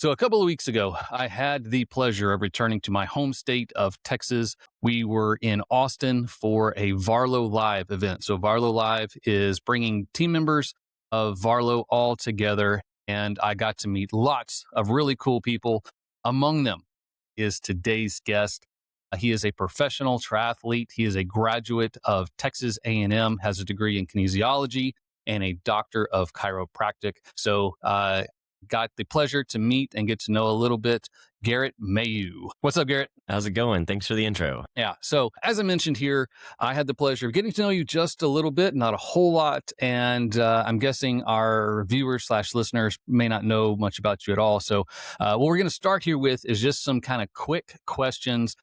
So, a couple of weeks ago, I had the pleasure of returning to my home state of Texas. We were in Austin for a Varlo Live event. So, Varlo Live is bringing team members of Varlo all together, and I got to meet lots of really cool people. Among them is today's guest. He is a professional triathlete. He is a graduate of Texas A&M, has a degree in kinesiology and a doctor of chiropractic. So, got the pleasure to meet and get to know a little bit Garrett Mayu. What's up, Garrett? How's it going? Thanks for the intro. Yeah. So, as I mentioned here, I had the pleasure of getting to know you just a little bit, not a whole lot. And I'm guessing our viewers / listeners may not know much about you at all. So, what we're going to start here with is just some kind of quick questions.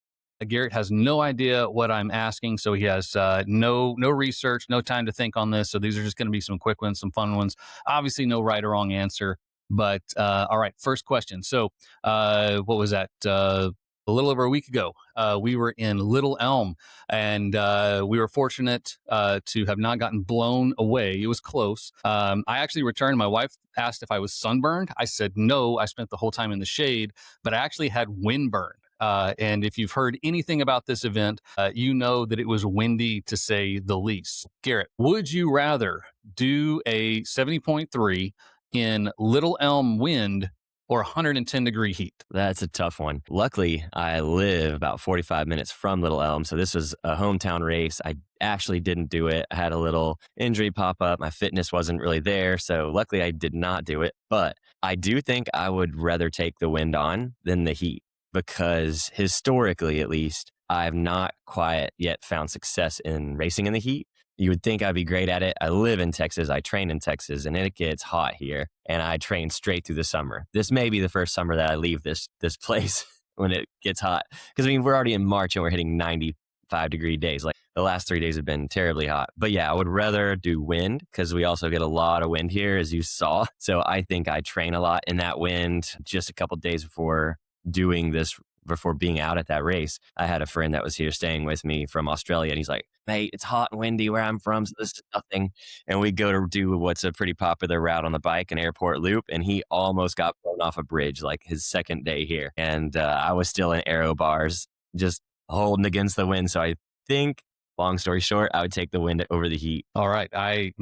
Garrett has no idea what I'm asking, so he has no research, no time to think on this. So these are just going to be some quick ones, some fun ones. Obviously, no right or wrong answer. But all right, first question. So what was that? A little over a week ago, we were in Little Elm, and we were fortunate to have not gotten blown away. It was close. I actually returned. My wife asked if I was sunburned. I said no. I spent the whole time in the shade, but I actually had windburn. And if you've heard anything about this event, you know that it was windy to say the least. Garrett, would you rather do a 70.3 in Little Elm wind or 110-degree heat? That's a tough one. Luckily, I live about 45 minutes from Little Elm, so this was a hometown race. I actually didn't do it. I had a little injury pop up. My fitness wasn't really there, so luckily I did not do it. But I do think I would rather take the wind on than the heat because historically, at least, I have not quite yet found success in racing in the heat. You would think I'd be great at it. I live in Texas. I train in Texas, and it gets hot here. And I train straight through the summer. This may be the first summer that I leave this place when it gets hot. Because, I mean, we're already in March, and we're hitting 95-degree days. Like, the last 3 days have been terribly hot. But, yeah, I would rather do wind because we also get a lot of wind here, as you saw. So I think I train a lot in that wind just a couple days before being out at that race. I had a friend that was here staying with me from Australia, and he's like, mate, it's hot and windy where I'm from, so this is nothing. And we go to do what's a pretty popular route on the bike, an airport loop, and he almost got blown off a bridge like his second day here. And I was still in aero bars, just holding against the wind. So I think, long story short, I would take the wind over the heat. All right. I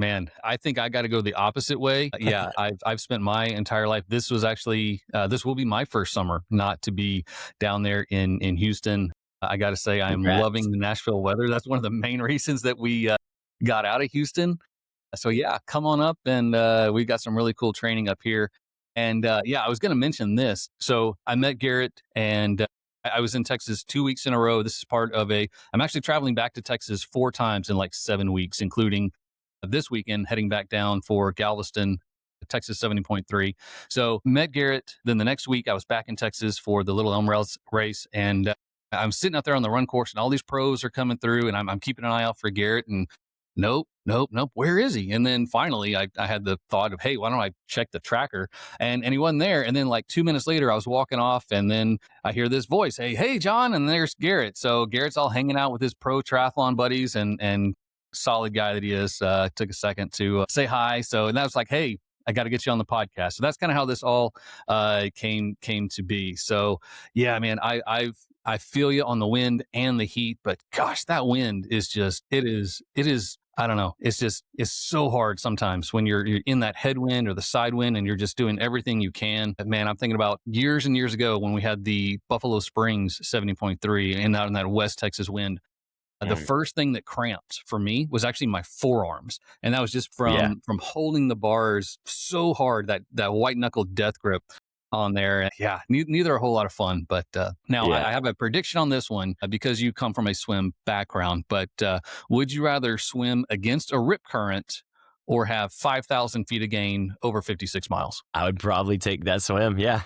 think I got to go the opposite way. Yeah, I've spent my entire life. This was actually, this will be my first summer not to be down there in Houston. I got to say, I'm Congrats. loving the Nashville weather. That's one of the main reasons that we got out of Houston. So yeah, come on up, and we've got some really cool training up here. And yeah, I was going to mention this. So I met Garrett, and I was in Texas 2 weeks in a row. This is part of I'm actually traveling back to Texas 4 times in like 7 weeks, including this weekend heading back down for Galveston, Texas 70.3. So met Garrett. Then the next week I was back in Texas for the Little Elm race. And I'm sitting out there on the run course, and all these pros are coming through, and I'm keeping an eye out for Garrett, and nope. Where is he? And then finally I had the thought of, hey, why don't I check the tracker? And he wasn't there. And then like 2 minutes later, I was walking off, and then I hear this voice, hey, John. And there's Garrett. So Garrett's all hanging out with his pro triathlon buddies, and solid guy that he is. Took a second to say hi. So, and that was like, hey, I got to get you on the podcast. So that's kind of how this all came to be. So yeah, man, I feel you on the wind and the heat, but gosh, that wind is just, it is, I don't know. It's so hard sometimes when you're in that headwind or the side wind, and you're just doing everything you can. But man, I'm thinking about years and years ago when we had the Buffalo Springs 70.3 and out in that West Texas wind. The first thing that cramped for me was actually my forearms. And that was just from holding the bars so hard, that white knuckle death grip on there. Yeah, neither a whole lot of fun. But now I have a prediction on this one because you come from a swim background. But would you rather swim against a rip current or have 5,000 feet of gain over 56 miles? I would probably take that swim. Yeah.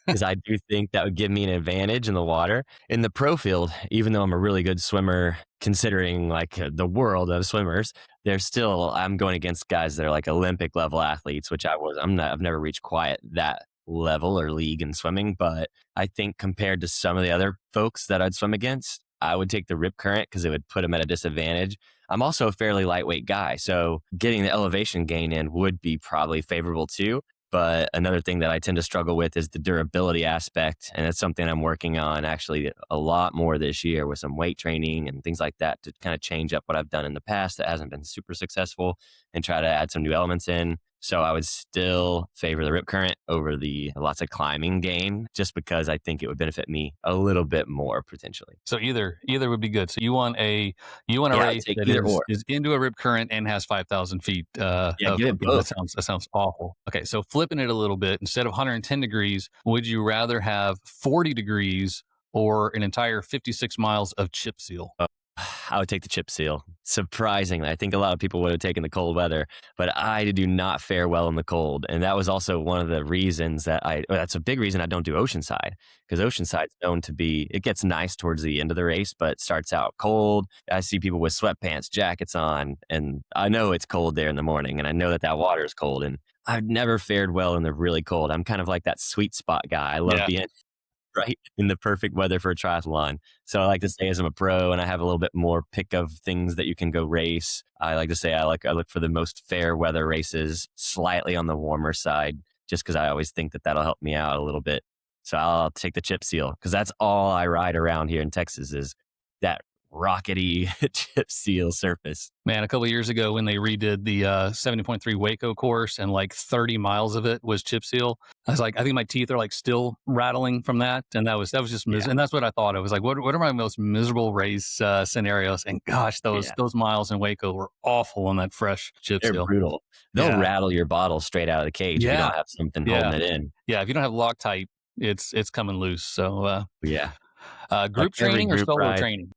Because I do think that would give me an advantage in the water. In the pro field, even though I'm a really good swimmer, considering like the world of swimmers, I'm going against guys that are like Olympic level athletes, which I've never reached quite that level or league in swimming. But I think compared to some of the other folks that I'd swim against, I would take the rip current because it would put them at a disadvantage. I'm also a fairly lightweight guy, so getting the elevation gain in would be probably favorable too. But another thing that I tend to struggle with is the durability aspect. And it's something I'm working on actually a lot more this year with some weight training and things like that to kind of change up what I've done in the past that hasn't been super successful and try to add some new elements in. So I would still favor the rip current over the lots of climbing gain just because I think it would benefit me a little bit more potentially. So either would be good. So you want a Yeah, I would race take that either is or. is into a rip current and has 5,000 feet Yeah, of give it that both. sounds awful. Okay, so flipping it a little bit, instead of 110 degrees, would you rather have 40 degrees or an entire 56 miles of chip seal? I would take the chip seal. Surprisingly, I think a lot of people would have taken the cold weather, but I do not fare well in the cold. And that was also one of the reasons that's a big reason I don't do Oceanside because Oceanside's known to be, it gets nice towards the end of the race, but starts out cold. I see people with sweatpants, jackets on, and I know it's cold there in the morning and I know that that water is cold. And I've never fared well in the really cold. I'm kind of like that sweet spot guy. I love Yeah. being right in the perfect weather for a triathlon. So I like to say as I'm a pro and I have a little bit more pick of things that you can go race. I like to say I look for the most fair weather races, slightly on the warmer side, just because I always think that that'll help me out a little bit. So I'll take the chip seal because that's all I ride around here in Texas is that rockety chip seal surface. Man, a couple of years ago when they redid the 70.3 Waco course and like 30 miles of it was chip seal, I was like, I think my teeth are like still rattling from that. And that was just, Yeah, and that's what I thought. I was like, what are my most miserable race scenarios? And gosh, those, yeah, those miles in Waco were awful on that fresh chip they're seal. brutal. They'll Yeah. rattle your bottle straight out of the cage if you Yeah. don't have something Yeah. holding it in. Yeah. If you don't have Loctite, it's coming loose. So, Yeah, like group training or solo training?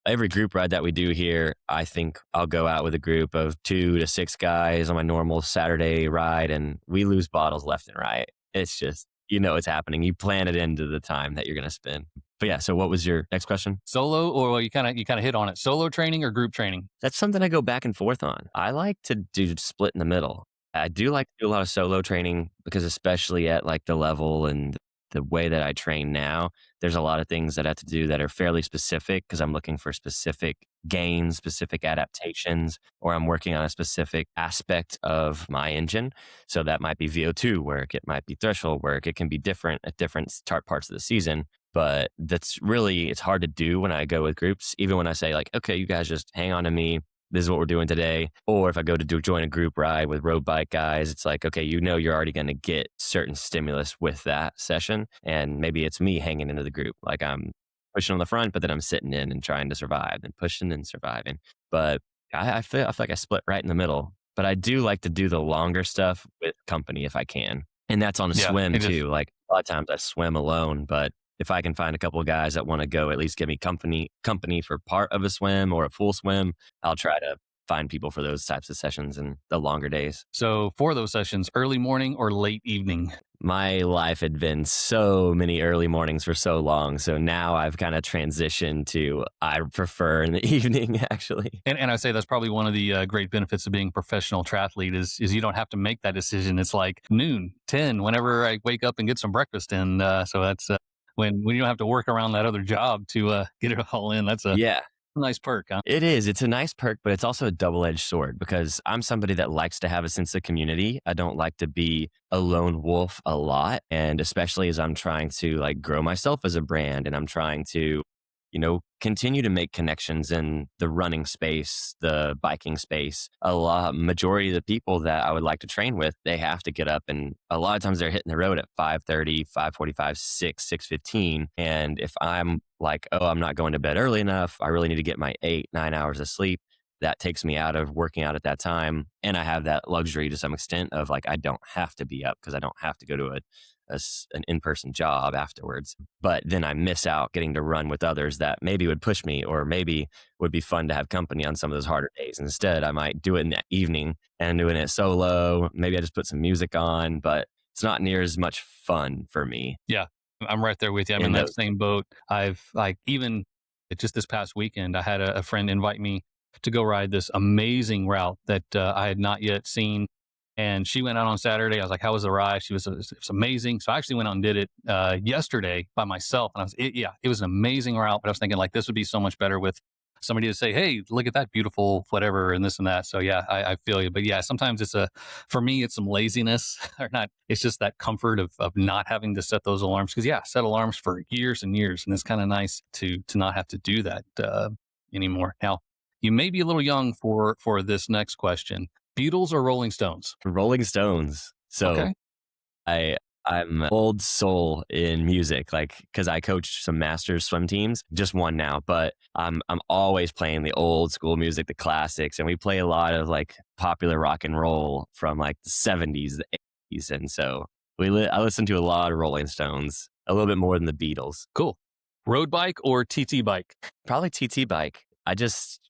every group ride that we do here, I think I'll go out with a group of 2 to 6 guys on my normal Saturday ride, and we lose bottles left and right. It's just, it's happening. You plan it into the time that you're going to spend. But yeah, so what was your next question? Solo, or well, you kind of hit on it. Solo training or group training? That's something I go back and forth on. I like to do split in the middle. I do like to do a lot of solo training because especially at like the level and the way that I train now, there's a lot of things that I have to do that are fairly specific because I'm looking for specific gains, specific adaptations, or I'm working on a specific aspect of my engine. So that might be VO2 work, it might be threshold work, it can be different at different parts of the season. But it's hard to do when I go with groups, even when I say like, okay, you guys just hang on to me. This is what we're doing today. Or if I go to join a group ride with road bike guys, it's like, okay, you're already going to get certain stimulus with that session. And maybe it's me hanging into the group. Like I'm pushing on the front, but then I'm sitting in and trying to survive and pushing and surviving. But I feel like I split right in the middle. But I do like to do the longer stuff with company if I can. And that's on a Yeah. swim It just, too. Like a lot of times I swim alone, but if I can find a couple of guys that want to go, at least give me company for part of a swim or a full swim, I'll try to find people for those types of sessions and the longer days. so for those sessions, early morning or late evening? My life had been so many early mornings for so long. So now I've kind of transitioned to I prefer in the evening, actually. And I say that's probably one of the great benefits of being a professional triathlete is you don't have to make that decision. It's like noon, 10, whenever I wake up and get some breakfast in. So that's when you don't have to work around that other job to get it all in. That's a Yeah. nice perk, huh? It is. It's a nice perk, but it's also a double-edged sword because I'm somebody that likes to have a sense of community. I don't like to be a lone wolf a lot. And especially as I'm trying to like grow myself as a brand and I'm trying to, continue to make connections in the running space, the biking space. Majority of the people that I would like to train with, they have to get up and a lot of times they're hitting the road at 5:30, 5:45, 6, 6:15. And if I'm like, oh, I'm not going to bed early enough, I really need to get my 8, 9 hours of sleep. That takes me out of working out at that time. And I have that luxury to some extent of like, I don't have to be up because I don't have to go to an in-person job afterwards. But then I miss out getting to run with others that maybe would push me or maybe would be fun to have company on some of those harder days. Instead, I might do it in the evening and doing it solo. Maybe I just put some music on, but it's not near as much fun for me Yeah, I'm right there with you. I'm in in that those. same boat. I've like even just this past weekend, I had a friend invite me to go ride this amazing route that I had not yet seen. And she went out on Saturday. I was like, "How was the ride?" It was amazing. So I actually went out and did it yesterday by myself. And it was an amazing route. But I was thinking like this would be so much better with somebody to say, hey, look at that beautiful whatever and this and that. So yeah, I feel you. But yeah, sometimes for me, it's some laziness or not. It's just that comfort of not having to set those alarms. Cause yeah, set alarms for years and years. And it's kind of nice to not have to do that anymore. Now, you may be a little young for this next question. Beatles or Rolling Stones? Rolling Stones. So Okay. I I'm old soul in music, like because I coached some masters swim teams, just one now, but I'm always playing the old school music, the classics, and we play a lot of like popular rock and roll from like the 70s, the 80s, and so I listen to a lot of Rolling Stones, a little bit more than the Beatles. Cool. Road bike or TT bike? Probably TT bike. I just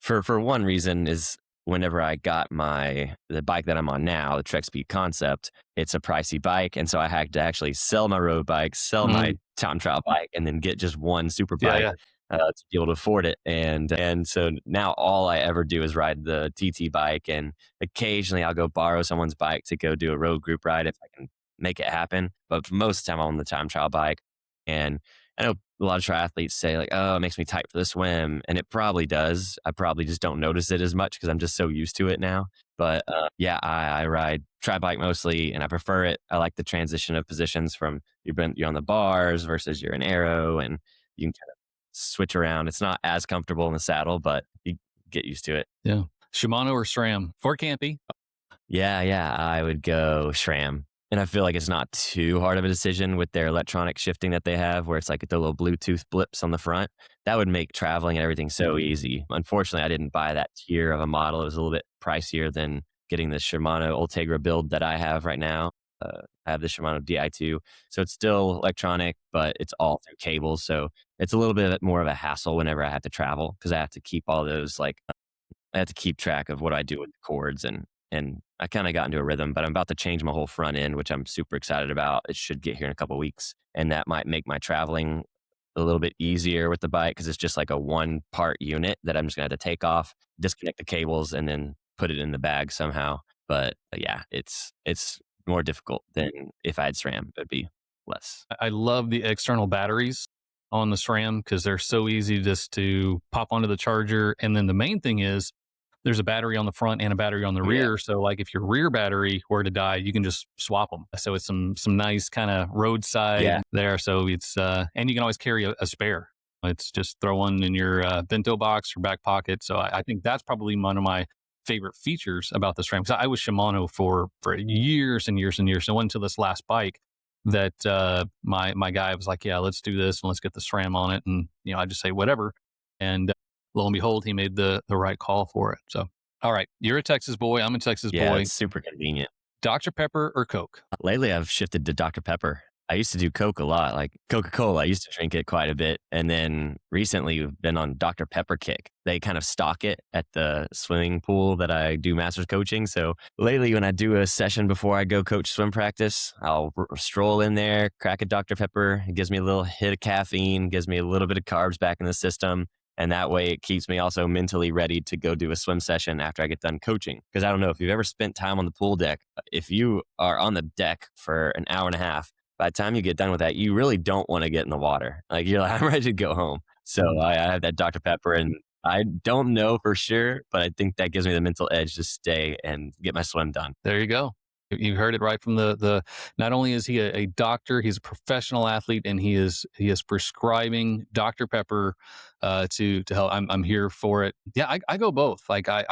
for one reason is whenever I got the bike that I'm on now, the Trek Speed Concept, it's a pricey bike, and so I had to actually sell my road bike, sell my Mm, time trial bike, and then get just one super yeah, bike yeah. to be able to afford it. And so now all I ever do is ride the TT bike, and occasionally I'll go borrow someone's bike to go do a road group ride if I can make it happen. But most of the time I'm on the time trial bike, and I know a lot of triathletes say like, "Oh, it makes me tight for the swim," and it probably does. I probably just don't notice it as much because I'm just so used to it now. But yeah, I ride tri bike mostly, and I prefer it. I like the transition of positions from you're on the bars versus you're in arrow, and you can kind of switch around. It's not as comfortable in the saddle, but you get used to it. Yeah. Shimano or SRAM? For campy. Yeah, I would go SRAM. And I feel like it's not too hard of a decision with their electronic shifting that they have, where it's like the little Bluetooth blips on the front. That would make traveling and everything so easy. Unfortunately, I didn't buy that tier of a model. It was a little bit pricier than getting the Shimano Ultegra build that I have right now. I have the Shimano Di2. So it's still electronic, but it's all through cables. So it's a little bit more of a hassle whenever I have to travel because I have to keep all those like I have to keep track of what I do with the chords and I kind of got into a rhythm, but I'm about to change my whole front end, which I'm super excited about. It should get here in a couple of weeks, and that might make my traveling a little bit easier with the bike because it's just like a one part unit that I'm just gonna have to take off, disconnect the cables, and then put it in the bag somehow. But yeah, it's more difficult than if I had SRAM. It'd be less. I love the external batteries on the SRAM because they're so easy just to pop onto the charger. And then the main thing is there's a battery on the front and a battery on the Yeah, rear. So like if your rear battery were to die, you can just swap them. So it's some nice kind of roadside yeah, there. So it's and you can always carry a spare. It's just throw one in your bento box or back pocket. So I think that's probably one of my favorite features about this frame. Because I was Shimano for years and years and years. So it wasn't until this last bike that my guy was like, yeah, let's do this and let's get the SRAM on it. And I just say whatever. And lo and behold, he made the right call for it. So, all right, you're a Texas boy. I'm a Texas yeah. boy. It's super convenient. Dr. Pepper or Coke? Lately, I've shifted to Dr. Pepper. I used to do Coke a lot, like Coca-Cola. I used to drink it quite a bit. And then recently we've been on Dr. Pepper kick. They kind of stock it at the swimming pool that I do master's coaching. So lately when I do a session before I go coach swim practice, I'll stroll in there, crack a Dr. Pepper. It gives me a little hit of caffeine, gives me a little bit of carbs back in the system. And that way it keeps me also mentally ready to go do a swim session after I get done coaching. Because I don't know if you've ever spent time on the pool deck. If you are on the deck for an hour and a half, by the time you get done with that, you really don't want to get in the water. Like you're like, I'm ready to go home. So I have that Dr. Pepper and I don't know for sure, but I think that gives me the mental edge to stay and get my swim done. There you go. You heard it right from the. Not only is he a doctor, he's a professional athlete, and he is prescribing Dr. Pepper to help. I'm here for it. Yeah, I go both. Like I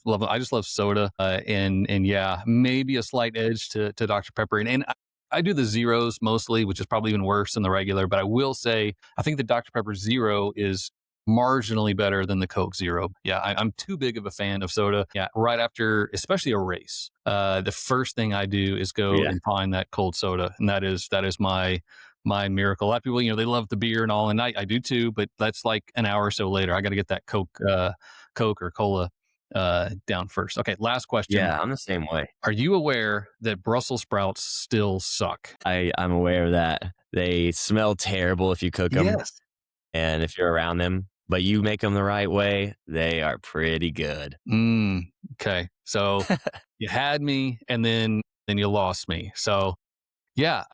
love I just love soda and yeah, maybe a slight edge to Dr. Pepper and I do the zeros mostly, which is probably even worse than the regular. But I will say I think the Dr. Pepper Zero is marginally better than the Coke Zero. Yeah, I'm too big of a fan of soda. Yeah, right after, especially a race, the first thing I do is go Yeah. and find that cold soda, and that is my miracle. A lot of people, they love the beer and all, and I do too. But that's like an hour or so later. I got to get that Coke or cola down first. Okay, last question. Yeah, I'm the same way. Are you aware that Brussels sprouts still suck? I'm aware of that. They smell terrible if you cook them Yes. and if you're around them, but you make them the right way, they are pretty good. Okay. So you had me and then you lost me. So Yeah,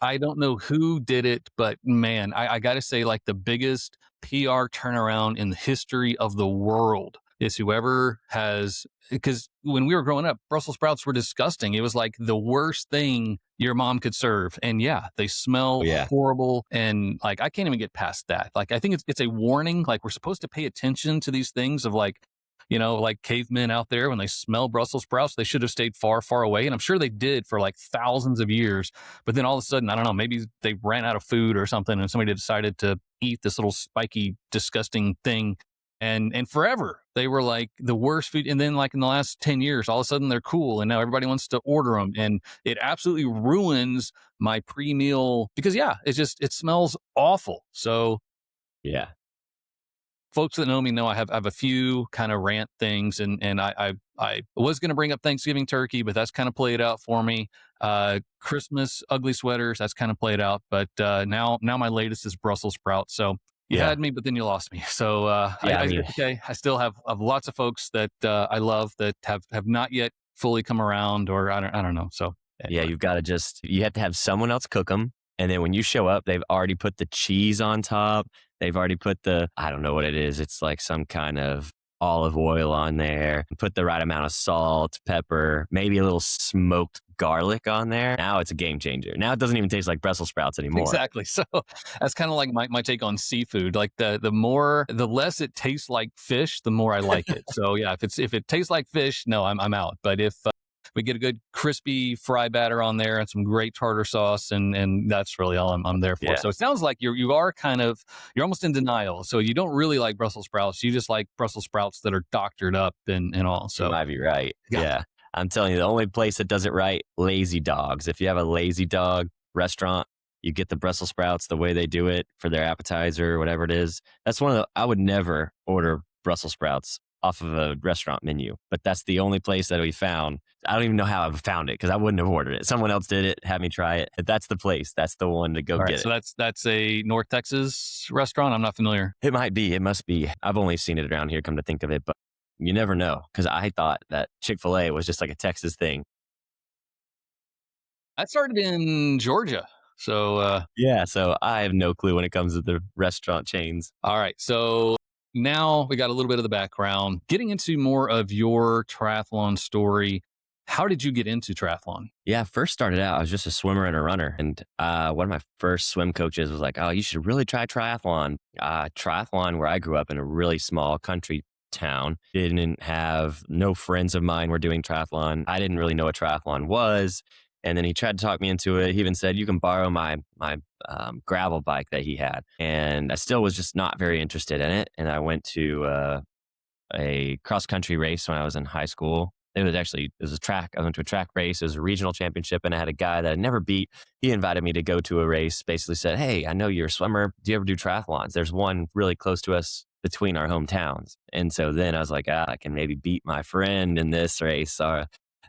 I don't know who did it, but man, I got to say, like the biggest PR turnaround in the history of the world is whoever has, because when we were growing up, Brussels sprouts were disgusting. It was like the worst thing your mom could serve. And yeah, they Oh smell yeah. horrible. And like, I can't even get past that. Like, I think it's a warning. Like, we're supposed to pay attention to these things of like, like cavemen out there, when they smell Brussels sprouts, they should have stayed far, far away. And I'm sure they did for like thousands of years. But then all of a sudden, I don't know, maybe they ran out of food or something, and somebody decided to eat this little spiky, disgusting thing. And forever they were like the worst food. And then like in the last 10 years, all of a sudden they're cool. And now everybody wants to order them. And it absolutely ruins my pre-meal because yeah, it smells awful. So Yeah. folks that know me know I have a few kind of rant things, and I was going to bring up Thanksgiving turkey, but that's kind of played out for me. Christmas ugly sweaters, that's kind of played out, but now my latest is Brussels sprouts. So you Yeah. had me, but then you lost me. So Yeah. I mean, it's okay. I still have lots of folks that I love that have not yet fully come around, or I don't know. So yeah, anyway. you've got to you have to have someone else cook them. And then when you show up, they've already put the cheese on top. They've already put I don't know what it is. It's like some kind of olive oil on there, put the right amount of salt, pepper, maybe a little smoked garlic on there. Now it's a game changer. Now it doesn't even taste like Brussels sprouts anymore. Exactly. So that's kind of like my take on seafood. Like the less it tastes like fish, the more I like it. So yeah, if it tastes like fish, no, I'm out. But if we get a good crispy fry batter on there and some great tartar sauce, and that's really all I'm there for. Yeah, So it sounds like you are kind of, you're almost in denial. So you don't really like Brussels sprouts. You just like Brussels sprouts that are doctored up and all. you So might be right. yeah. Yeah. I'm telling you, the only place that does it right, Lazy Dogs. If you have a Lazy Dog restaurant, you get the Brussels sprouts the way they do it for their appetizer or whatever it is. That's I would never order Brussels sprouts off of a restaurant menu, but that's the only place that we found. I don't even know how I found it because I wouldn't have ordered it. Someone else did it, had me try it. But that's the place. That's the one to go All right. get So it. that's a North Texas restaurant. I'm not familiar. It might be. It must be. I've only seen it around here, come to think of it, but you never know because I thought that Chick-fil-A was just like a Texas thing. I started in Georgia. So Yeah, so I have no clue when it comes to the restaurant chains. all right. So now we got a little bit of the background. Getting into more of your triathlon story. How did you get into triathlon? Yeah, I first started out, I was just a swimmer and a runner. And one of my first swim coaches was like, oh, you should really try triathlon. Triathlon, where I grew up in a really small country town, didn't have no friends of mine were doing triathlon. I didn't really know what triathlon was. And then he tried to talk me into it. He even said, you can borrow my gravel bike that he had. And I still was just not very interested in it. And I went to a cross country race when I was in high school. It was a track. I went to a track race. It was a regional championship, and I had a guy that I never beat. He invited me to go to a race. Basically said, "Hey, I know you're a swimmer. Do you ever do triathlons? There's one really close to us between our hometowns." And so then I was like, I can maybe beat my friend in this race.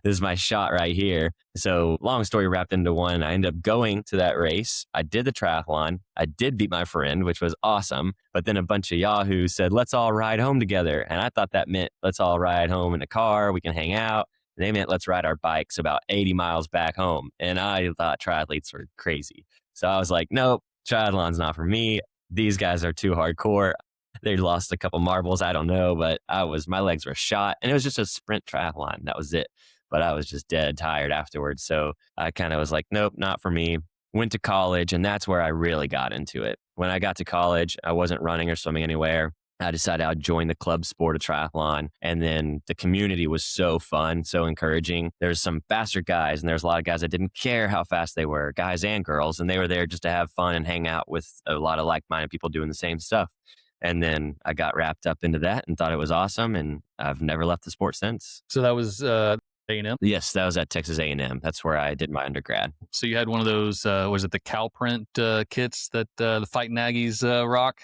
This is my shot right here. So long story wrapped into one. I ended up going to that race. I did the triathlon. I did beat my friend, which was awesome. But then a bunch of yahoos said, let's all ride home together. And I thought that meant let's all ride home in a car. We can hang out. They meant let's ride our bikes about 80 miles back home. And I thought triathletes were crazy. So I was like, nope, triathlon's not for me. These guys are too hardcore. They lost a couple marbles. I don't know, but my legs were shot. And it was just a sprint triathlon. That was it. But I was just dead tired afterwards. So I kind of was like, nope, not for me. Went to college, and that's where I really got into it. When I got to college, I wasn't running or swimming anywhere. I decided I'd join the club sport of triathlon. And then the community was so fun, so encouraging. There's some faster guys, and there's a lot of guys that didn't care how fast they were, guys and girls. And they were there just to have fun and hang out with a lot of like-minded people doing the same stuff. And then I got wrapped up into that and thought it was awesome. And I've never left the sport since. So that was A&M. Yes, that was at Texas A&M. That's where I did my undergrad. So you had one of those, was it the cow print kits that the Fighting Aggies rock?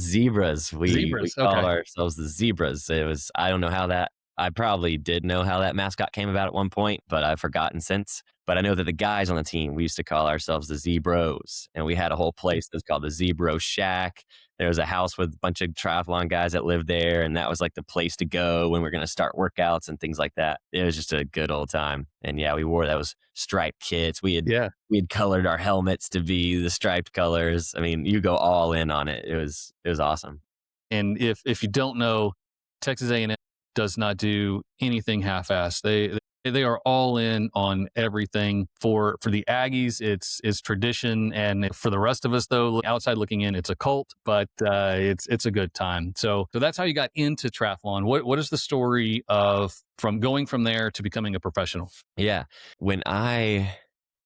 Zebras. We Zebras. called Okay. ourselves the Zebras. I don't know how I probably did know how that mascot came about at one point, but I've forgotten since. But I know that the guys on the team, we used to call ourselves the Zebros. And we had a whole place that's called the Zebro Shack. there was a house with a bunch of triathlon guys that lived there, and that was like the place to go when we're going to start workouts and things like that. It was just a good old time. And yeah, we wore those striped kits. Yeah. We had colored our helmets to be the striped colors. I mean, you go all in on it. It was awesome. And if you don't know, Texas A&M does not do anything half-assed. They are all in on everything. For the Aggies, it's tradition, and for the rest of us, though, outside looking in, it's a cult. But it's a good time. So that's how you got into triathlon. What is the story of from going from there to becoming a professional? Yeah. When I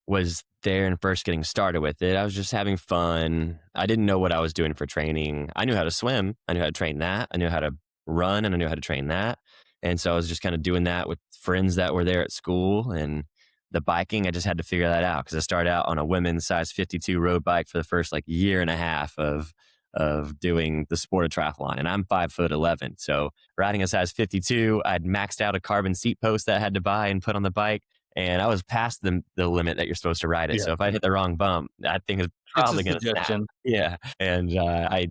was there and first getting started with it, I was just having fun. I didn't know what I was doing for training. I knew how to swim. I knew how to train that. I knew how to run and I knew how to train that. And so I was just kind of doing that with friends that were there at school. And the biking, I just had to figure that out because I started out on a women's size 52 road bike for the first like year and a half of doing the sport of triathlon. And I'm 5'11". So riding a size 52, I'd maxed out a carbon seat post that I had to buy and put on the bike. And I was past the limit that you're supposed to ride it. Yeah, So if I hit the wrong bump, that thing is it's a probably going to snap. suggestion. Yeah. And I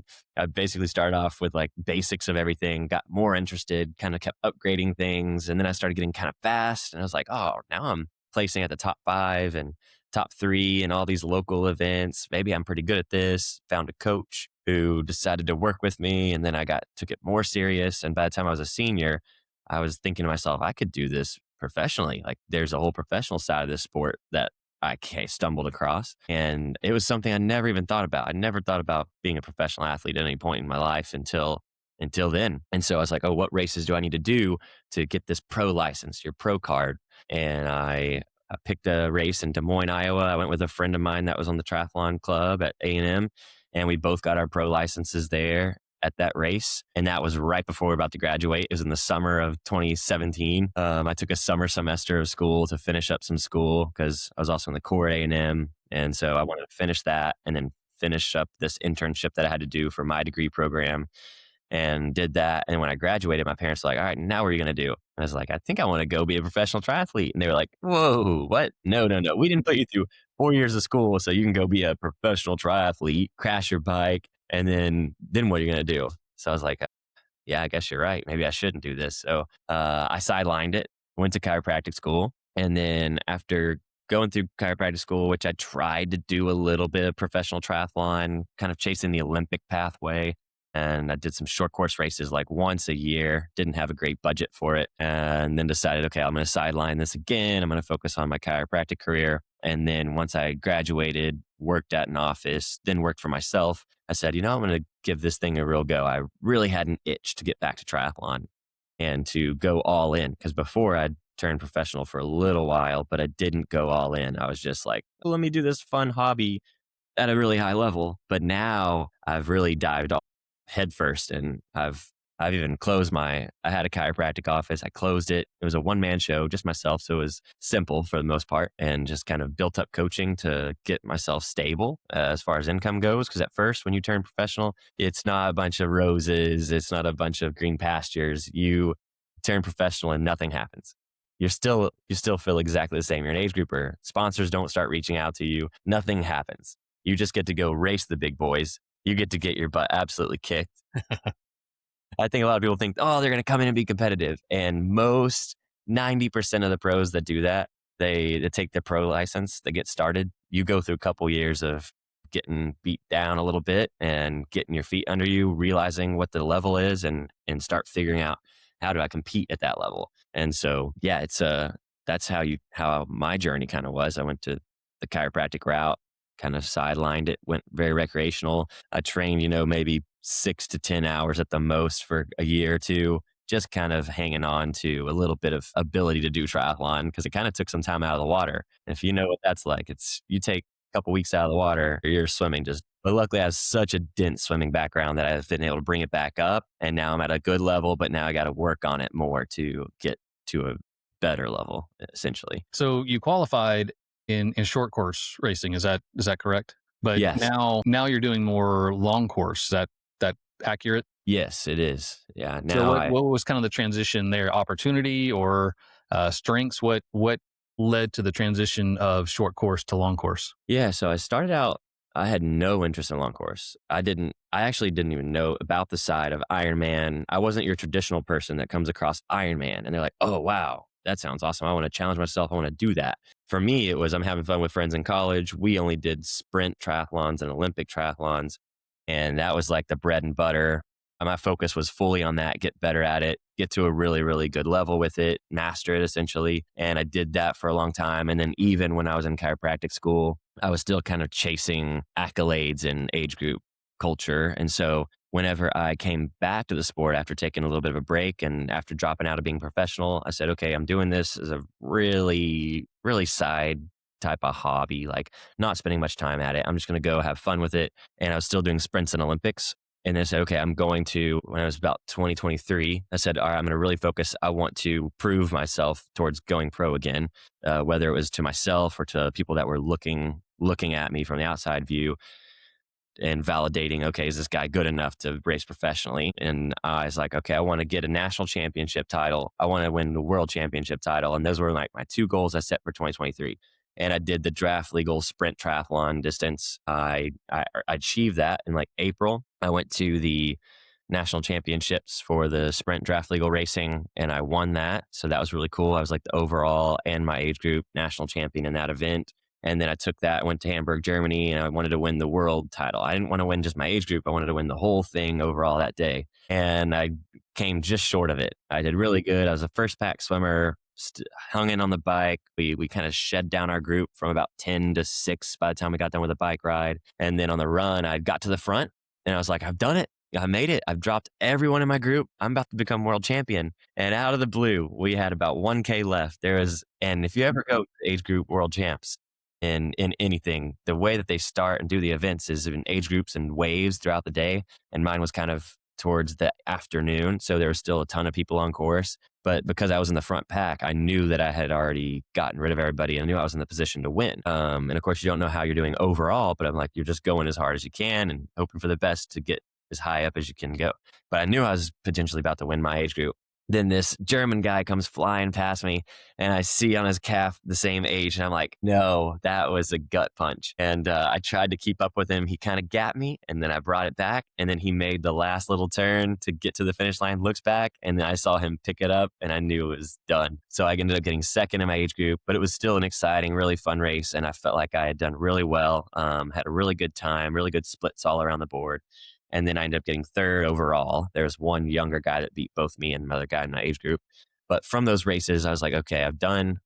basically started off with like basics of everything, got more interested, kind of kept upgrading things. And then I started getting kind of fast. And I was like, oh, now I'm placing at the top 5 and top 3 and all these local events. Maybe I'm pretty good at this. Found a coach who decided to work with me. And then took it more serious. And by the time I was a senior, I was thinking to myself, I could do this professionally. Like there's a whole professional side of this sport that stumbled across. And it was something I never even thought about. I never thought about being a professional athlete at any point in my life until then. And so I was like, oh, what races do I need to do to get this pro license, your pro card? And I picked a race in Des Moines, Iowa. I went with a friend of mine that was on the triathlon club at A&M, and we both got our pro licenses there at that race. And that was right before we were about to graduate. It was in the summer of 2017. I took a summer semester of school to finish up some school because I was also in the Corps at A&M. And so I wanted to finish that and then finish up this internship that I had to do for my degree program, and did that. And when I graduated, my parents were like, all right, now what are you going to do? And I was like, I think I want to go be a professional triathlete. And they were like, whoa, what? No, no, no. We didn't put you through 4 years of school so you can go be a professional triathlete, crash your bike. And then what are you going to do? So I was like, yeah, I guess you're right. Maybe I shouldn't do this. So I sidelined it, went to chiropractic school. And then after going through chiropractic school, which I tried to do a little bit of professional triathlon, kind of chasing the Olympic pathway. And I did some short course races like once a year, didn't have a great budget for it. And then decided, okay, I'm going to sideline this again. I'm going to focus on my chiropractic career. And then once I graduated, worked at an office, then worked for myself, I said, I'm going to give this thing a real go. I really had an itch to get back to triathlon and to go all in. Because before I'd turned professional for a little while, but I didn't go all in. I was just like, let me do this fun hobby at a really high level. But now I've really dived headfirst, and I've even I had a chiropractic office. I closed it. It was a one-man show, just myself. So it was simple for the most part, and just kind of built up coaching to get myself stable as far as income goes. Because at first, when you turn professional, it's not a bunch of roses. It's not a bunch of green pastures. You turn professional and nothing happens. You still feel exactly the same. You're an age grouper. Sponsors don't start reaching out to you. Nothing happens. You just get to go race the big boys. You get to get your butt absolutely kicked. I think a lot of people think, oh, they're going to come in and be competitive. And most 90% of the pros that do that, they take their pro license, they get started. You go through a couple years of getting beat down a little bit and getting your feet under you, realizing what the level is, and start figuring out, how do I compete at that level? And so, yeah, that's how my journey kind of was. I went to the chiropractic route, kind of sidelined it, went very recreational. I trained, maybe 6 to 10 hours at the most for a year or two, just kind of hanging on to a little bit of ability to do triathlon because it kind of took some time out of the water. And if you know what that's like, you take a couple weeks out of the water, you're swimming but luckily I have such a dense swimming background that I've been able to bring it back up. And now I'm at a good level, but now I got to work on it more to get to a better level, essentially. So you qualified in short course racing. Is that correct? But Yes. now you're doing more long course. Is that accurate? Yes, it is. Yeah. So Now what was kind of the transition there? Opportunity or strengths? What led to the transition of short course to long course? Yeah, so I started out I had no interest in long course. I actually didn't even know about the side of Ironman. I wasn't your traditional person that comes across Ironman and they're like, oh, wow, that sounds awesome. I want to challenge myself. I want to do that. For me, it was I'm having fun with friends in college. We only did sprint triathlons and Olympic triathlons. And that was like the bread and butter. My focus was fully on that, get better at it, get to a really, really good level with it, master it essentially. And I did that for a long time. And then even when I was in chiropractic school, I was still kind of chasing accolades and age group culture. And so whenever I came back to the sport after taking a little bit of a break and after dropping out of being professional, I said, okay, I'm doing this as a really, really side type of hobby, like not spending much time at it. I'm just going to go have fun with it. And I was still doing sprints and Olympics. And then I said, okay, I'm going to, when I was about 2023, I said, all right, I'm going to really focus. I want to prove myself towards going pro again, whether it was to myself or to people that were looking at me from the outside view and validating, okay, is this guy good enough to race professionally? And I was like, okay, I want to get a national championship title. I want to win the world championship title. And those were like my two goals I set for 2023. And I did the draft legal sprint triathlon distance. I achieved that in like April. I went to the national championships for the sprint draft legal racing and I won that. So that was really cool. I was like the overall and my age group national champion in that event. And then I took that, went to Hamburg, Germany, and I wanted to win the world title. I didn't want to win just my age group. I wanted to win the whole thing overall that day. And I came just short of it. I did really good. I was a first pack swimmer, hung in on the bike. We kind of shed down our group from about 10 to 6 by the time we got done with the bike ride. And then on the run, I got to the front and I was like, I've done it. I made it. I've dropped everyone in my group. I'm about to become world champion. And out of the blue, we had about 1K left. And if you ever go to age group world champs, in anything, the way that they start and do the events is in age groups and waves throughout the day. And mine was kind of towards the afternoon. So there was still a ton of people on course. But because I was in the front pack, I knew that I had already gotten rid of everybody. I knew I was in the position to win. And of course, you don't know how you're doing overall, but I'm like, you're just going as hard as you can and hoping for the best to get as high up as you can go. But I knew I was potentially about to win my age group. Then this German guy comes flying past me and I see on his calf the same age. And I'm like, no, that was a gut punch. And I tried to keep up with him. He kind of got me and then I brought it back. And then he made the last little turn to get to the finish line, looks back. And then I saw him pick it up and I knew it was done. So I ended up getting second in my age group, but it was still an exciting, really fun race. And I felt like I had done really well, had a really good time, really good splits all around the board. And then I ended up getting third overall. There was one younger guy that beat both me and another guy in my age group. But from those races, I was like, okay, I've done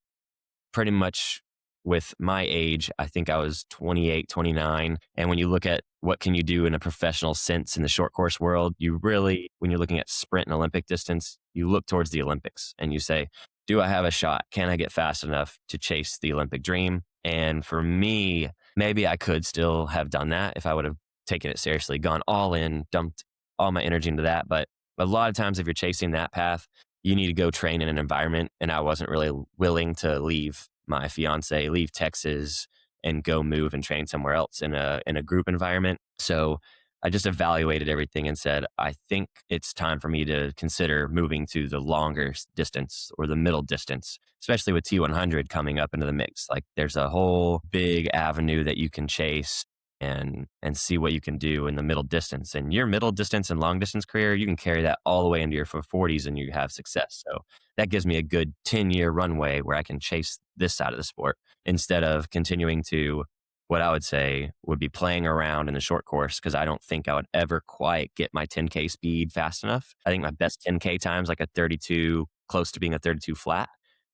pretty much with my age. I think I was 28, 29. And when you look at what can you do in a professional sense in the short course world, you really, when you're looking at sprint and Olympic distance, you look towards the Olympics and you say, do I have a shot? Can I get fast enough to chase the Olympic dream? And for me, maybe I could still have done that if I would have taken it seriously, gone all in, dumped all my energy into that. But a lot of times if you're chasing that path, you need to go train in an environment. And I wasn't really willing to leave my fiance, leave Texas and go move and train somewhere else in a group environment. So I just evaluated everything and said, I think it's time for me to consider moving to the longer distance or the middle distance, especially with T100 coming up into the mix. Like there's a whole big avenue that you can chase and see what you can do in the middle distance. And your middle distance and long distance career, you can carry that all the way into your 40s and you have success. So that gives me a good 10-year runway where I can chase this side of the sport instead of continuing to what I would say would be playing around in the short course, because I don't think I would ever quite get my 10K speed fast enough. I think my best 10K time is like a 32, close to being a 32 flat.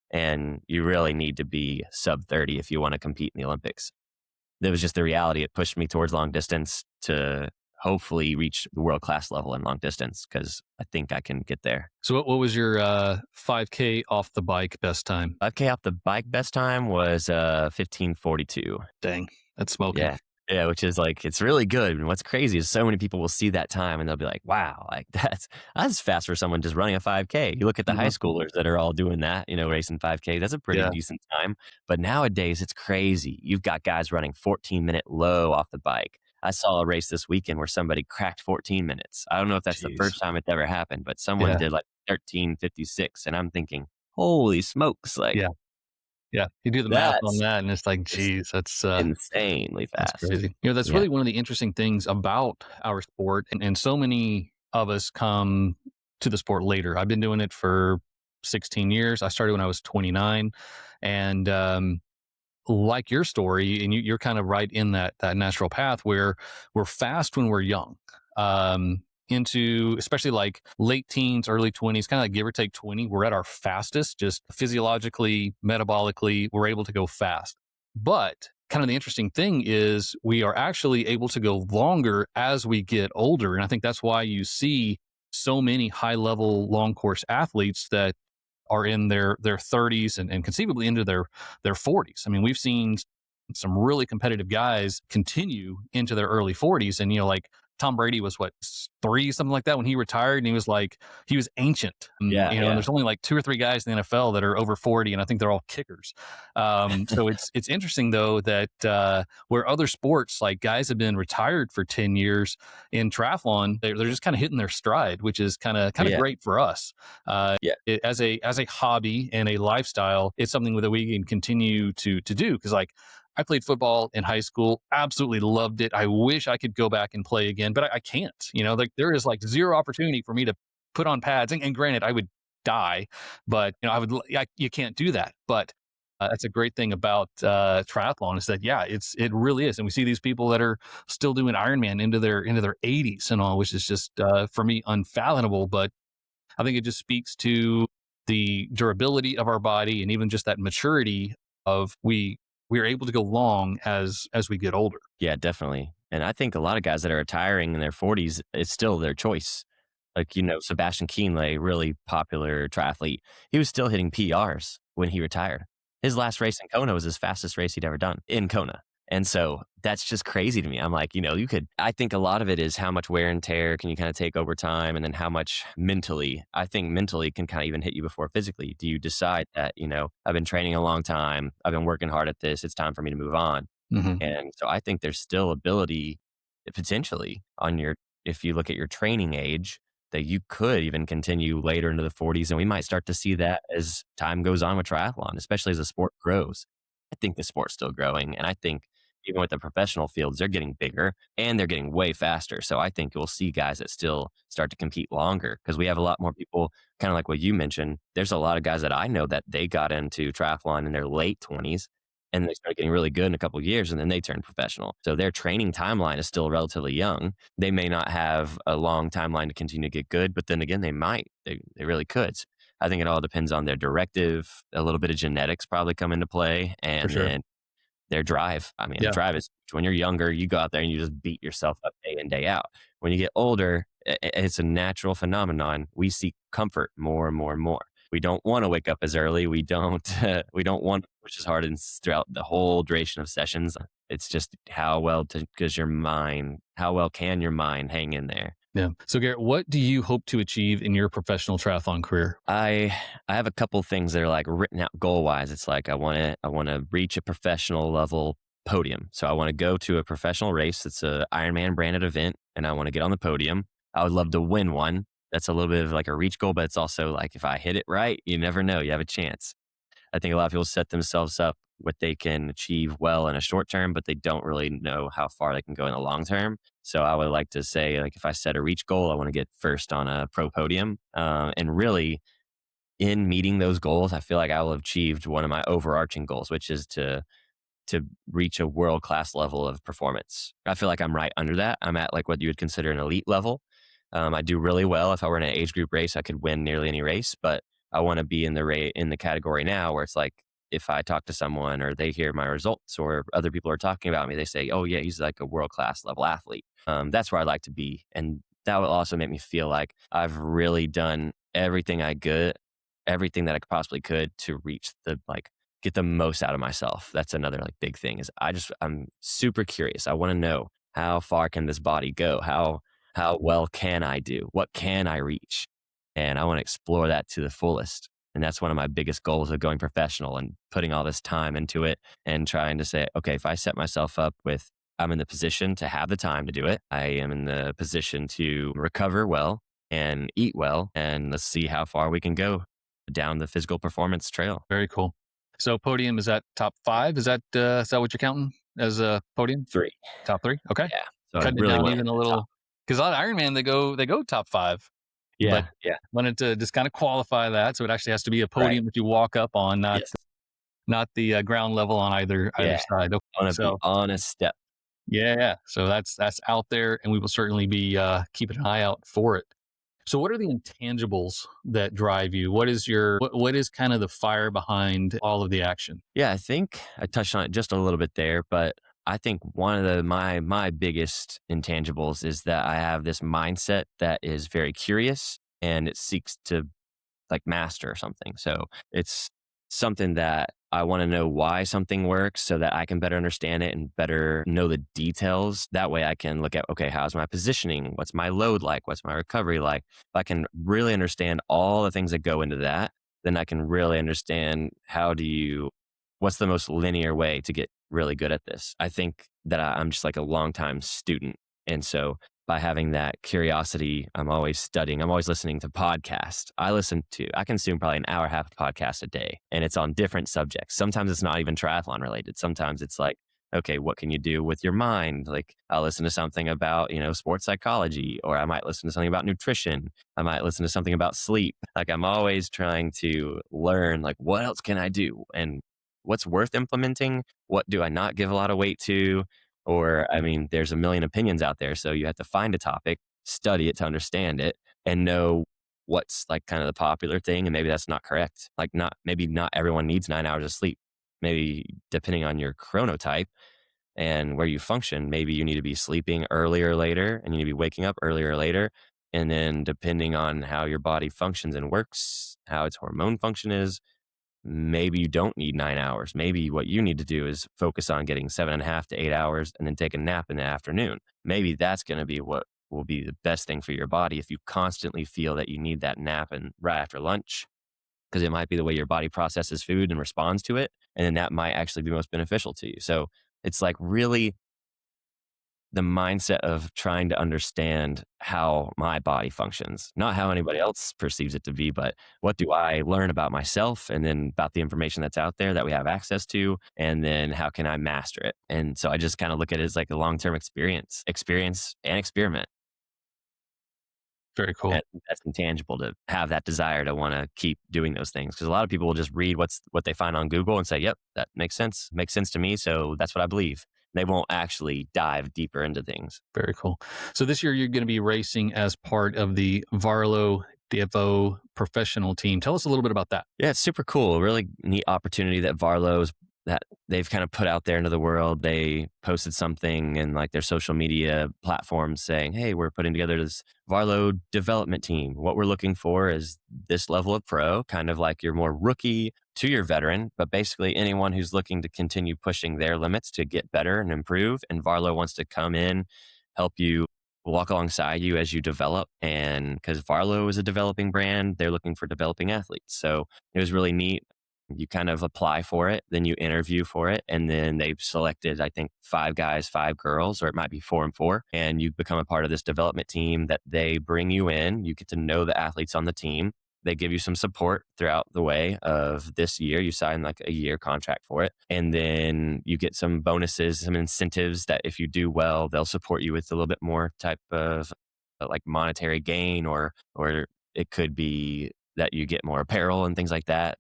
And you really need to be sub 30 if you want to compete in the Olympics. That was just the reality. It pushed me towards long distance to hopefully reach the world class level in long distance, because I think I can get there. So what was your 5K off the bike best time? 5K off the bike best time was 15:42. Dang, that's smoking. Yeah. Yeah, which is like, it's really good. And what's crazy is so many people will see that time and they'll be like, wow, like that's fast for someone just running a 5K. You look at the high schoolers that are all doing that, racing 5K, that's a pretty decent time. But nowadays it's crazy. You've got guys running 14-minute low off the bike. I saw a race this weekend where somebody cracked 14 minutes. I don't know if that's the first time it's ever happened, but someone did like 13:56. And I'm thinking, holy smokes, like Yeah, you do the math on That's that, and it's like, just geez, insanely that's fast. crazy. That's Yeah. really one of the interesting things about our sport, and so many of us come to the sport later. I've been doing it for 16 years. I started when I was 29, and like your story, and you're kind of right in that natural path where we're fast when we're young. Into especially like late teens, early 20s, kind of like give or take 20, we're at our fastest, just physiologically, metabolically, we're able to go fast. But kind of the interesting thing is we are actually able to go longer as we get older. And I think that's why you see so many high level long course athletes that are in their 30s and conceivably into their 40s. I mean, we've seen some really competitive guys continue into their early 40s, and like Tom Brady was what, three, something like that, when he retired, and he was ancient. Yeah, And yeah. there's only like two or three guys in the NFL that are over 40, and I think they're all kickers. So it's interesting though that where other sports, like guys have been retired for 10 years in triathlon, they're just kind of hitting their stride, which is kind of Yeah, great for us. yeah, As a hobby and a lifestyle, it's something that we can continue to do. Because like I played football in high school, absolutely loved it. I wish I could go back and play again, but I can't. Like there is like zero opportunity for me to put on pads. And granted, I would die, but you can't do that. But that's a great thing about triathlon is that it really is, and we see these people that are still doing Ironman into their 80s and all, which is just for me unfathomable. But I think it just speaks to the durability of our body and even just that maturity of we are able to go long as we get older. yeah, definitely. And I think a lot of guys that are retiring in their 40s, it's still their choice. Like, Sebastian Kienle, really popular triathlete, he was still hitting PRs when he retired. His last race in Kona was his fastest race he'd ever done in Kona. And so that's just crazy to me. I'm like, I think a lot of it is how much wear and tear can you kind of take over time, and then how much mentally, I think mentally can kind of even hit you before physically. Do you decide that, I've been training a long time, I've been working hard at this, it's time for me to move on? Hmm. And so I think there's still ability potentially if you look at your training age, that you could even continue later into the 40s. And we might start to see that as time goes on with triathlon, especially as the sport grows. I think the sport's still growing. And I think even with the professional fields, they're getting bigger and they're getting way faster. So I think you'll see guys that still start to compete longer because we have a lot more people, kind of like what you mentioned. There's a lot of guys that I know that they got into triathlon in their late 20s and they started getting really good in a couple of years and then they turned professional. So their training timeline is still relatively young. They may not have a long timeline to continue to get good, but then again, they might. They really could. I think it all depends on their directive. A little bit of genetics probably come into play, For and sure. then their drive. I mean, Yeah, drive is when you're younger, you go out there and you just beat yourself up day in, day out. When you get older, it's a natural phenomenon. We seek comfort more and more and more. We don't want to wake up as early. We don't. We don't want to push as hard and throughout the whole duration of sessions. It's just how well can your mind hang in there? yeah. So Garrett, what do you hope to achieve in your professional triathlon career? I have a couple things that are like written out goal wise. It's like I want to reach a professional level podium. So I want to go to a professional race. It's a Ironman branded event, and I want to get on the podium. I would love to win one. That's a little bit of like a reach goal, but it's also like if I hit it right, you never know. You have a chance. I think a lot of people set themselves up what they can achieve well in a short term, but they don't really know how far they can go in the long term. So I would like to say, like, if I set a reach goal, I want to get first on a pro podium. And really, in meeting those goals, I feel like I will have achieved one of my overarching goals, which is to reach a world class level of performance. I feel like I'm right under that. I'm at like what you would consider an elite level. I do really well. If I were in an age group race, I could win nearly any race, but I want to be in in the category now where it's like if I talk to someone or they hear my results or other people are talking about me, they say, "Oh yeah, he's like a world class level athlete." That's where I'd like to be, and that will also make me feel like I've really done everything that I possibly could to reach get the most out of myself. That's another like big thing is I'm super curious. I want to know how far can this body go? How well can I do? What can I reach? And I want to explore that to the fullest. And that's one of my biggest goals of going professional and putting all this time into it and trying to say, okay, if I set myself up with, I'm in the position to have the time to do it. I am in the position to recover well and eat well. And let's see how far we can go down the physical performance trail. Very cool. So podium, is that top five? Is that what you're counting as a podium? 3. Top three? Okay. Yeah. So I Cutting it really down want to even hit a the top. little, because a lot of Ironman, they go top five, but Yeah. Yeah. wanted to just kind of qualify that. So it actually has to be a Right. podium that you walk up on, Yes. not the ground level on either Yeah. side. Okay. I want to be So on a step. yeah, yeah. So that's out there, and we will certainly be keeping an eye out for it. So, what are the intangibles that drive you? What is kind of the fire behind all of the action? Yeah, I think I touched on it just a little bit there, but I think one of my biggest intangibles is that I have this mindset that is very curious and it seeks to like master something. So it's something that I want to know why something works so that I can better understand it and better know the details. That way I can look at, okay, how's my positioning? What's my load like? What's my recovery like? If I can really understand all the things that go into that, then I can really understand what's the most linear way to get really good at this. I think that I'm just like a long time student. And so by having that curiosity, I'm always studying. I'm always listening to podcasts. I consume probably an hour and a half of podcast a day, and it's on different subjects. Sometimes it's not even triathlon related. Sometimes it's like, okay, what can you do with your mind? Like I'll listen to something about, sports psychology, or I might listen to something about nutrition. I might listen to something about sleep. Like I'm always trying to learn, like, what else can I do? And what's worth implementing? What do I not give a lot of weight to? Or, I mean, there's a million opinions out there. So you have to find a topic, study it to understand it, and know what's like kind of the popular thing. And maybe that's not correct. Like, maybe not everyone needs 9 hours of sleep. Maybe depending on your chronotype and where you function, maybe you need to be sleeping earlier or later and you need to be waking up earlier or later. And then depending on how your body functions and works, how its hormone function is, maybe you don't need 9 hours. Maybe what you need to do is focus on getting 7.5 to 8 hours and then take a nap in the afternoon. Maybe that's going to be what will be the best thing for your body if you constantly feel that you need that nap and right after lunch, because it might be the way your body processes food and responds to it. And then that might actually be most beneficial to you. So it's like really the mindset of trying to understand how my body functions, not how anybody else perceives it to be, but what do I learn about myself and then about the information that's out there that we have access to, and then how can I master it? And so I just kind of look at it as like a long-term experience and experiment. Very And cool. that's intangible to have that desire to want to keep doing those things. Because a lot of people will just read what they find on Google and say, yep, that makes sense to me. So that's what I believe. They won't actually dive deeper into things. Very cool. So this year you're going to be racing as part of the Varlo DFO professional team. Tell us a little bit about that. Yeah, it's super cool. A really neat opportunity that they've kind of put out there into the world. They posted something in like their social media platforms saying, "Hey, we're putting together this Varlo development team. What we're looking for is this level of pro, kind of like your more rookie to your veteran, but basically anyone who's looking to continue pushing their limits to get better and improve. And Varlo wants to come in, help you walk alongside you as you develop. And because Varlo is a developing brand, they're looking for developing athletes. So it was really neat. You kind of apply for it, then you interview for it, and then they've selected, I think, 5 guys, 5 girls, or it might be 4 and 4. And you become a part of this development team that they bring you in. You get to know the athletes on the team. They give you some support throughout the way of this year. You sign like a year contract for it. And then you get some bonuses, some incentives that if you do well, they'll support you with a little bit more type of like monetary gain, or it could be that you get more apparel and things like that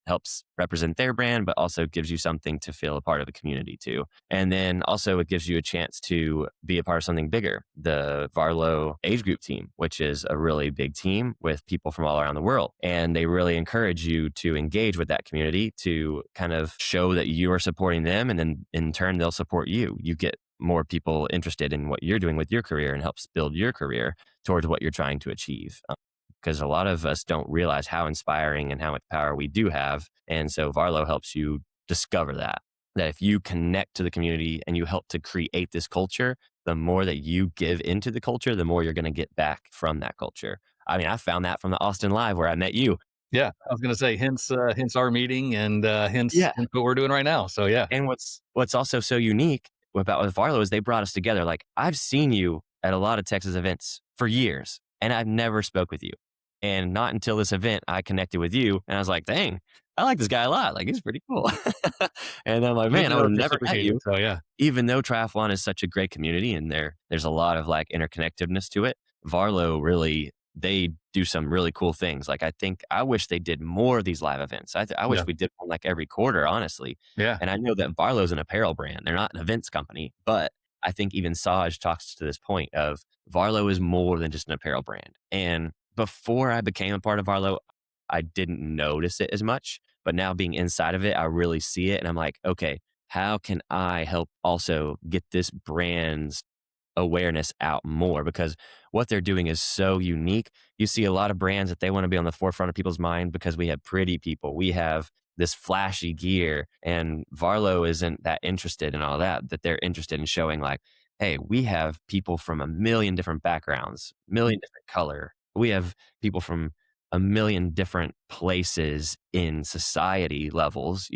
helps represent their brand, but also gives you something to feel a part of the community too. And then also it gives you a chance to be a part of something bigger, the Varlo age group team, which is a really big team with people from all around the world. And they really encourage you to engage with that community to kind of show that you are supporting them. And then in turn, they'll support you. You get more people interested in what you're doing with your career and helps build your career towards what you're trying to achieve, because a lot of us don't realize how inspiring and how much power we do have. And so Varlo helps you discover that if you connect to the community and you help to create this culture, the more that you give into the culture, the more you're going to get back from that culture. I mean, I found that from the Austin Live where I met you. Yeah, I was going to say, hence our meeting, and Yeah. hence what we're doing right now. So yeah, And what's also so unique about with Varlo is they brought us together. Like I've seen you at a lot of Texas events for years and I've never spoke with you. And not until this event, I connected with you and I was like, dang, I like this guy a lot. Like, he's pretty cool. And I'm like, Maybe man, I would they'll have never met reciprocate it. you. So yeah, Even though triathlon is such a great community and there's a lot of like interconnectedness to it, Varlo really, they do some really cool things. Like, I think I wish they did more of these live events. I wish yeah, we did one like every quarter, honestly. yeah, And I know that Varlo's an apparel brand. They're not an events company, but I think even Saj talks to this point of Varlo is more than just an apparel brand. And before I became a part of Varlo, I didn't notice it as much. But now being inside of it, I really see it. And I'm like, okay, how can I help also get this brand's awareness out more? Because what they're doing is so unique. You see a lot of brands that they want to be on the forefront of people's mind because we have pretty people. We have this flashy gear, and Varlo isn't that interested in all that, that they're interested in showing like, hey, we have people from a million different backgrounds, million different color. We have people from a million different places in society levels,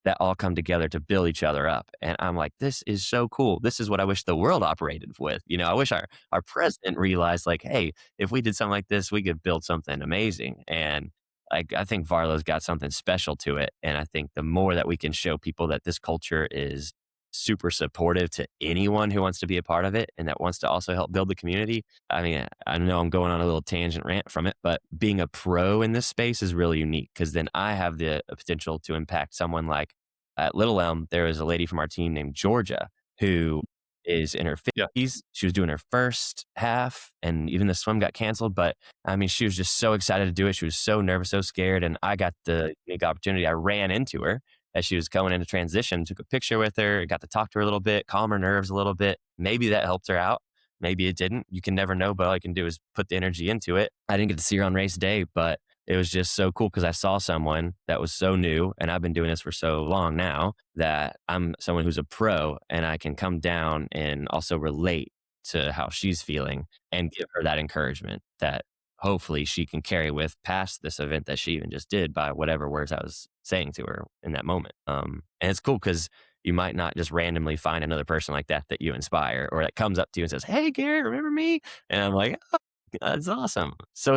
that all come together to build each other up. And I'm like, this is so cool. This is what I wish the world operated with. I wish our president realized like, hey, if we did something like this, we could build something amazing. And like, I think Varlo's got something special to it. And I think the more that we can show people that this culture is super supportive to anyone who wants to be a part of it and that wants to also help build the community. I mean, I know I'm going on a little tangent rant from it, but being a pro in this space is really unique because then I have the potential to impact someone like at Little Elm. There was a lady from our team named Georgia who is in her yeah, 50s. She was doing her first half and even the swim got canceled. But I mean, she was just so excited to do it. She was so nervous, so scared. And I got the unique opportunity. I ran into her as she was going into transition, took a picture with her, got to talk to her a little bit, calm her nerves a little bit. Maybe that helped her out. Maybe it didn't. You can never know, but all I can do is put the energy into it. I didn't get to see her on race day, but it was just so cool because I saw someone that was so new, and I've been doing this for so long now that I'm someone who's a pro and I can come down and also relate to how she's feeling and give her that encouragement that hopefully she can carry with past this event that she even just did by whatever words I was saying to her in that moment. And it's cool because you might not just randomly find another person like that you inspire or that comes up to you and says, "Hey, Garrett, remember me?" And I'm like, "Oh, that's awesome." So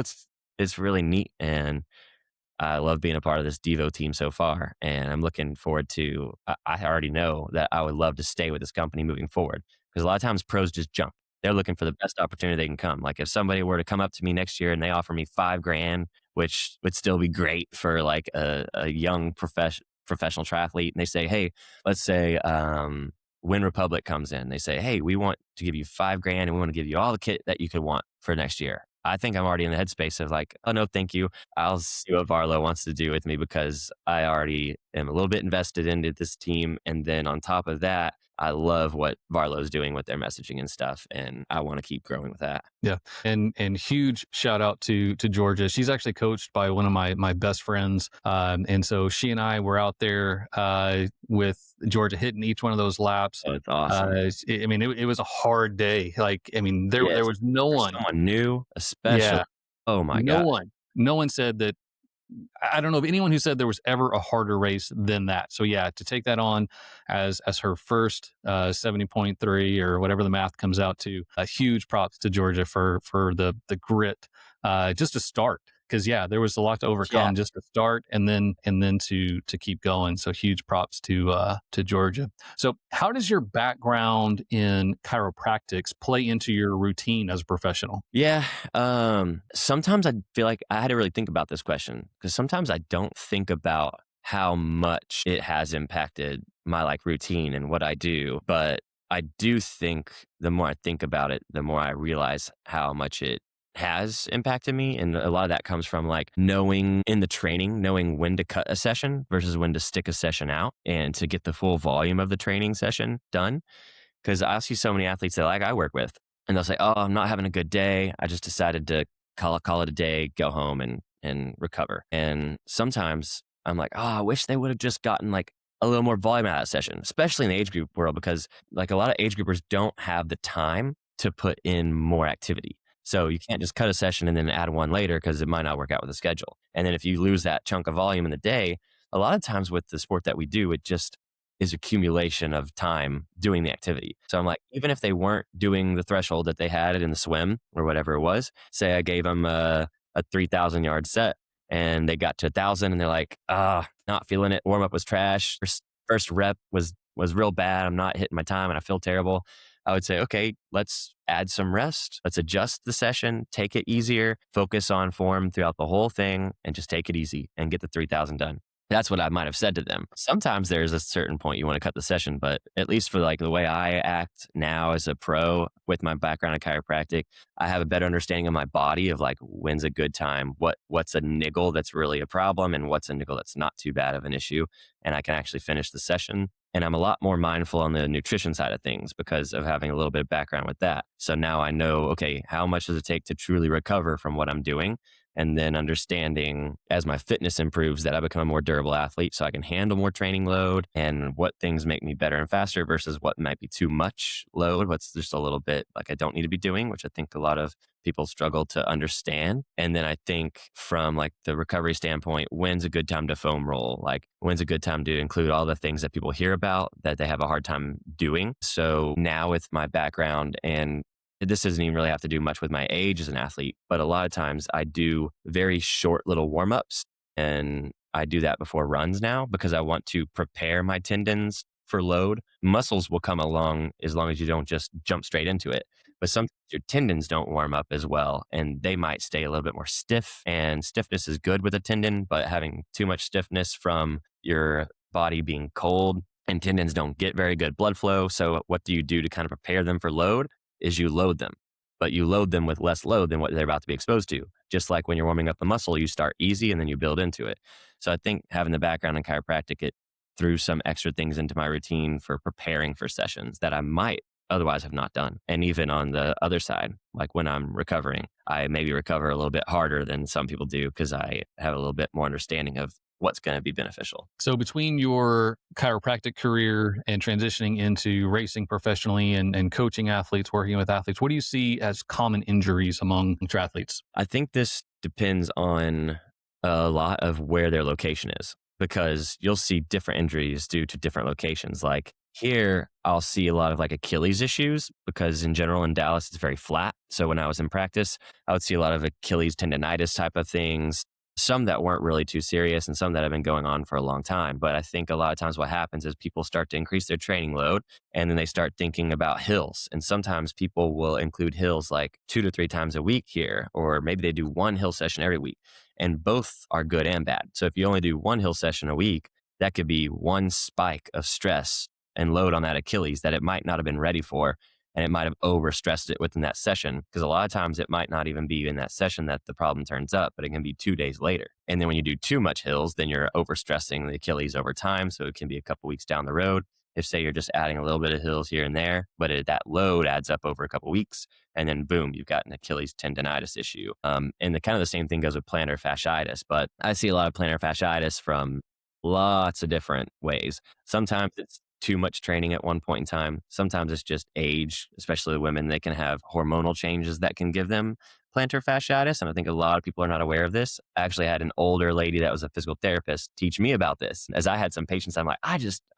it's really neat, and I love being a part of this Devo team so far, and I'm looking forward to. I already know that I would love to stay with this company moving forward because a lot of times pros just jump. They're looking for the best opportunity they can come. Like if somebody were to come up to me next year and they offer me $5,000, which would still be great for like a young professional triathlete, and they say, hey, let's say Win Republic comes in, they say, hey, we want to give you $5,000 and we want to give you all the kit that you could want for next year. I think I'm already in the headspace of like, oh no, thank you. I'll see what Varlo wants to do with me because I already am a little bit invested into this team. And then on top of that, I love what Varlo's doing with their messaging and stuff. And I want to keep growing with that. yeah. And huge shout out to Georgia. She's actually coached by one of my best friends, and so she and I were out there with Georgia hitting each one of those laps. So it's awesome. I mean, it was a hard day. Like, I mean, there Yes. was no For one. someone new, especially. Yeah, Oh my God. no one said that. I don't know of anyone who said there was ever a harder race than that. So yeah, to take that on as her first 70.3 or whatever the math comes out to, a huge props to Georgia for the grit just to start. Because yeah, there was a lot to Yeah. overcome just to start, and then to keep going. So huge props to Georgia. So how does your background in chiropractics play into your routine as a professional? Yeah. Sometimes I feel like I had to really think about this question because sometimes I don't think about how much it has impacted my like routine and what I do. But I do think the more I think about it, the more I realize how much it has impacted me. And a lot of that comes from like knowing in the training, knowing when to cut a session versus when to stick a session out and to get the full volume of the training session done. Because I see so many athletes that like I work with, and they'll say, "Oh, I'm not having a good day. I just decided to call it a day, go home and recover." And sometimes I'm like, "Oh, I wish they would have just gotten like a little more volume out of that session," especially in the age group world, because like a lot of age groupers don't have the time to put in more activity. So you can't just cut a session and then add one later because it might not work out with the schedule. And then if you lose that chunk of volume in the day, a lot of times with the sport that we do, it just is accumulation of time doing the activity. So I'm like, even if they weren't doing the threshold that they had in the swim or whatever it was, say I gave them a 3,000 yard set and they got to 1,000 and they're like, ah, not feeling it. Warm up was trash. First rep was real bad. I'm not hitting my time and I feel terrible. I would say, okay, let's add some rest. Let's adjust the session, take it easier, focus on form throughout the whole thing, and just take it easy and get the 3,000 done. That's what I might have said to them. Sometimes there's a certain point you want to cut the session, but at least for like the way I act now as a pro with my background in chiropractic, I have a better understanding of my body of like when's a good time, what's a niggle that's really a problem and what's a niggle that's not too bad of an issue. And I can actually finish the session. And I'm a lot more mindful on the nutrition side of things because of having a little bit of background with that. So now I know, okay, how much does it take to truly recover from what I'm doing? And then understanding as my fitness improves that I become a more durable athlete so I can handle more training load and what things make me better and faster versus what might be too much load, what's just a little bit like I don't need to be doing, which I think a lot of people struggle to understand. And then I think from like the recovery standpoint, when's a good time to foam roll? Like when's a good time to include all the things that people hear about that they have a hard time doing? So now with my background, and this doesn't even really have to do much with my age as an athlete, but a lot of times I do very short little warm ups and I do that before runs now because I want to prepare my tendons for load. Muscles will come along as long as you don't just jump straight into it. But sometimes your tendons don't warm up as well and they might stay a little bit more stiff. And stiffness is good with a tendon, but having too much stiffness from your body being cold and tendons don't get very good blood flow. So what do you do to kind of prepare them for load? Is you load them, but you load them with less load than what they're about to be exposed to. Just like when you're warming up the muscle, you start easy and then you build into it. So I think having the background in chiropractic, it threw some extra things into my routine for preparing for sessions that I might otherwise have not done. And even on the other side, like when I'm recovering, I maybe recover a little bit harder than some people do because I have a little bit more understanding of what's going to be beneficial. So between your chiropractic career and transitioning into racing professionally and coaching athletes, working with athletes, what do you see as common injuries among triathletes? I think this depends on a lot of where their location is because you'll see different injuries due to different locations. Like here, I'll see a lot of like Achilles issues because in general in Dallas, it's very flat. So when I was in practice, I would see a lot of Achilles tendonitis type of things, some that weren't really too serious and some that have been going on for a long time. But I think a lot of times what happens is people start to increase their training load and then they start thinking about hills. And sometimes people will include hills like 2 to 3 times a week here, or maybe they do one hill session every week. And both are good and bad. So if you only do one hill session a week, that could be one spike of stress and load on that Achilles that it might not have been ready for. And it might have overstressed it within that session because a lot of times it might not even be in that session that the problem turns up, but it can be 2 days later. And then when you do too much hills, then you're overstressing the Achilles over time. So it can be a couple weeks down the road. If say you're just adding a little bit of hills here and there, but that load adds up over a couple weeks, and then boom, you've got an Achilles tendonitis issue. And the kind of the same thing goes with plantar fasciitis, but I see a lot of plantar fasciitis from lots of different ways. Sometimes it's too much training at one point in time. Sometimes it's just age, especially women. They can have hormonal changes that can give them plantar fasciitis. And I think a lot of people are not aware of this. I actually had an older lady that was a physical therapist teach me about this. As I had some patients, I'm like,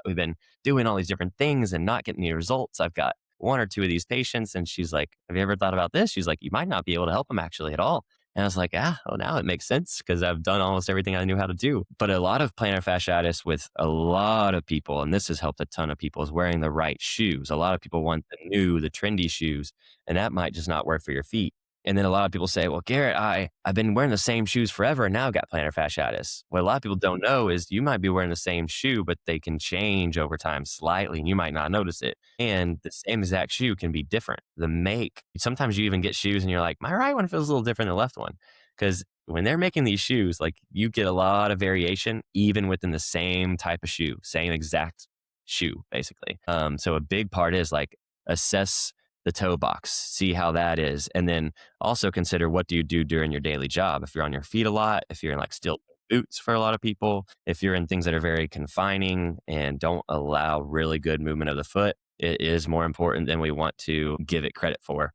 we've been doing all these different things and not getting any results. I've got 1 or 2 of these patients. And she's like, have you ever thought about this? She's like, you might not be able to help them actually at all. And I was like, well, now it makes sense because I've done almost everything I knew how to do. But a lot of plantar fasciitis with a lot of people, and this has helped a ton of people, is wearing the right shoes. A lot of people want the trendy shoes, and that might just not work for your feet. And then a lot of people say, well, Garrett, I've been wearing the same shoes forever and now I've got plantar fasciitis. What a lot of people don't know is you might be wearing the same shoe, but they can change over time slightly and you might not notice it. And the same exact shoe can be different. The make, sometimes you even get shoes and you're like, my right one feels a little different than the left one. Because when they're making these shoes, like you get a lot of variation even within the same type of shoe, same exact shoe, basically. So a big part is like assess the toe box, see how that is. And then also consider what do you do during your daily job? If you're on your feet a lot, if you're in like steel boots for a lot of people, if you're in things that are very confining and don't allow really good movement of the foot, it is more important than we want to give it credit for,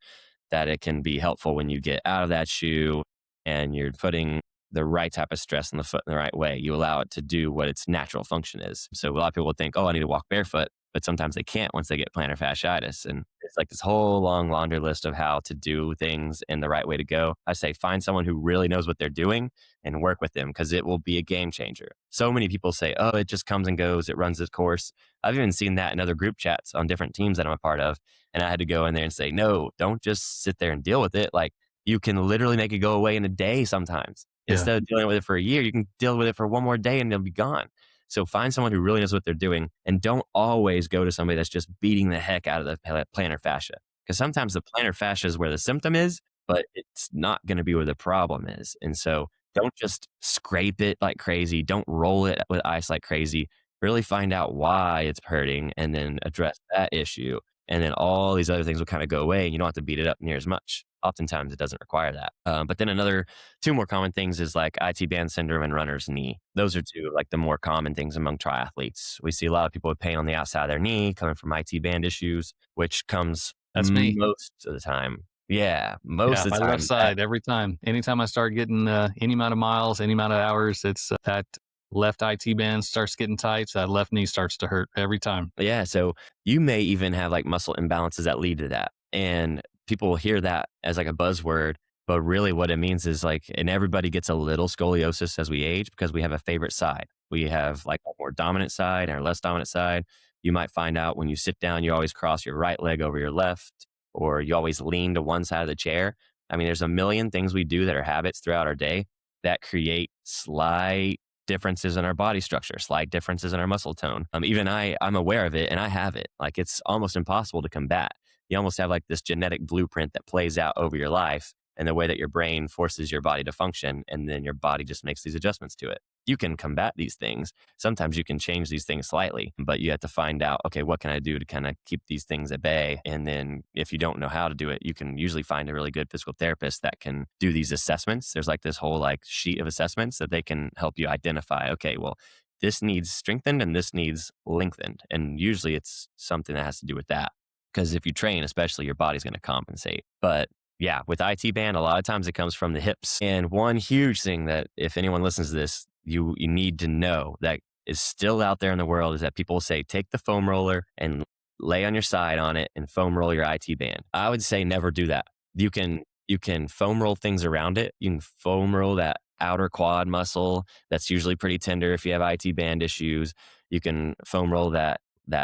that it can be helpful when you get out of that shoe and you're putting the right type of stress on the foot in the right way. You allow it to do what its natural function is. So a lot of people think, oh, I need to walk barefoot, but sometimes they can't once they get plantar fasciitis. And It's like this whole long laundry list of how to do things and the right way to go. I say find someone who really knows what they're doing and work with them because it will be a game changer. So many people say, oh, it just comes and goes, it runs its course. I've even seen that in other group chats on different teams that I'm a part of. And I had to go in there and say, no, don't just sit there and deal with it. Like you can literally make it go away in a day sometimes. Yeah. Instead of dealing with it for a year, you can deal with it for one more day and it'll be gone. So find someone who really knows what they're doing and don't always go to somebody that's just beating the heck out of the plantar fascia. Because sometimes the plantar fascia is where the symptom is, but it's not going to be where the problem is. And so don't just scrape it like crazy. Don't roll it with ice like crazy. Really find out why it's hurting and then address that issue. And then all these other things will kind of go away and you don't have to beat it up near as much. Oftentimes it doesn't require that. But then another two more common things is like IT band syndrome and runner's knee. Those are two like the more common things among triathletes. We see a lot of people with pain on the outside of their knee coming from IT band issues, which comes That's me. most of the time. Yeah, Yeah, most of my the left time. side every time. Anytime I start getting any amount of miles, any amount of hours, it's that left IT band starts getting tight. So that left knee starts to hurt every time. Yeah, so you may even have like muscle imbalances that lead to that. And people will hear that as like a buzzword, but really what it means is like, and everybody gets a little scoliosis as we age because we have a favorite side. We have like a more dominant side and our less dominant side. You might find out when you sit down, you always cross your right leg over your left, or you always lean to one side of the chair. I mean, there's a million things we do that are habits throughout our day that create slight differences in our body structure, slight differences in our muscle tone. Even I'm aware of it and I have it. Like it's almost impossible to combat. You almost have like this genetic blueprint that plays out over your life and the way that your brain forces your body to function. And then your body just makes these adjustments to it. You can combat these things. Sometimes you can change these things slightly, but you have to find out, okay, what can I do to kind of keep these things at bay? And then if you don't know how to do it, you can usually find a really good physical therapist that can do these assessments. There's like this whole like sheet of assessments that they can help you identify, okay, well, this needs strengthened and this needs lengthened. And usually it's something that has to do with that. Because if you train, especially, your body's going to compensate. But yeah, with IT band, a lot of times it comes from the hips. And one huge thing that if anyone listens to this, you need to know that is still out there in the world is that people say, take the foam roller and lay on your side on it and foam roll your IT band. I would say never do that. You can foam roll things around it. You can foam roll that outer quad muscle that's usually pretty tender if you have IT band issues. You can foam roll that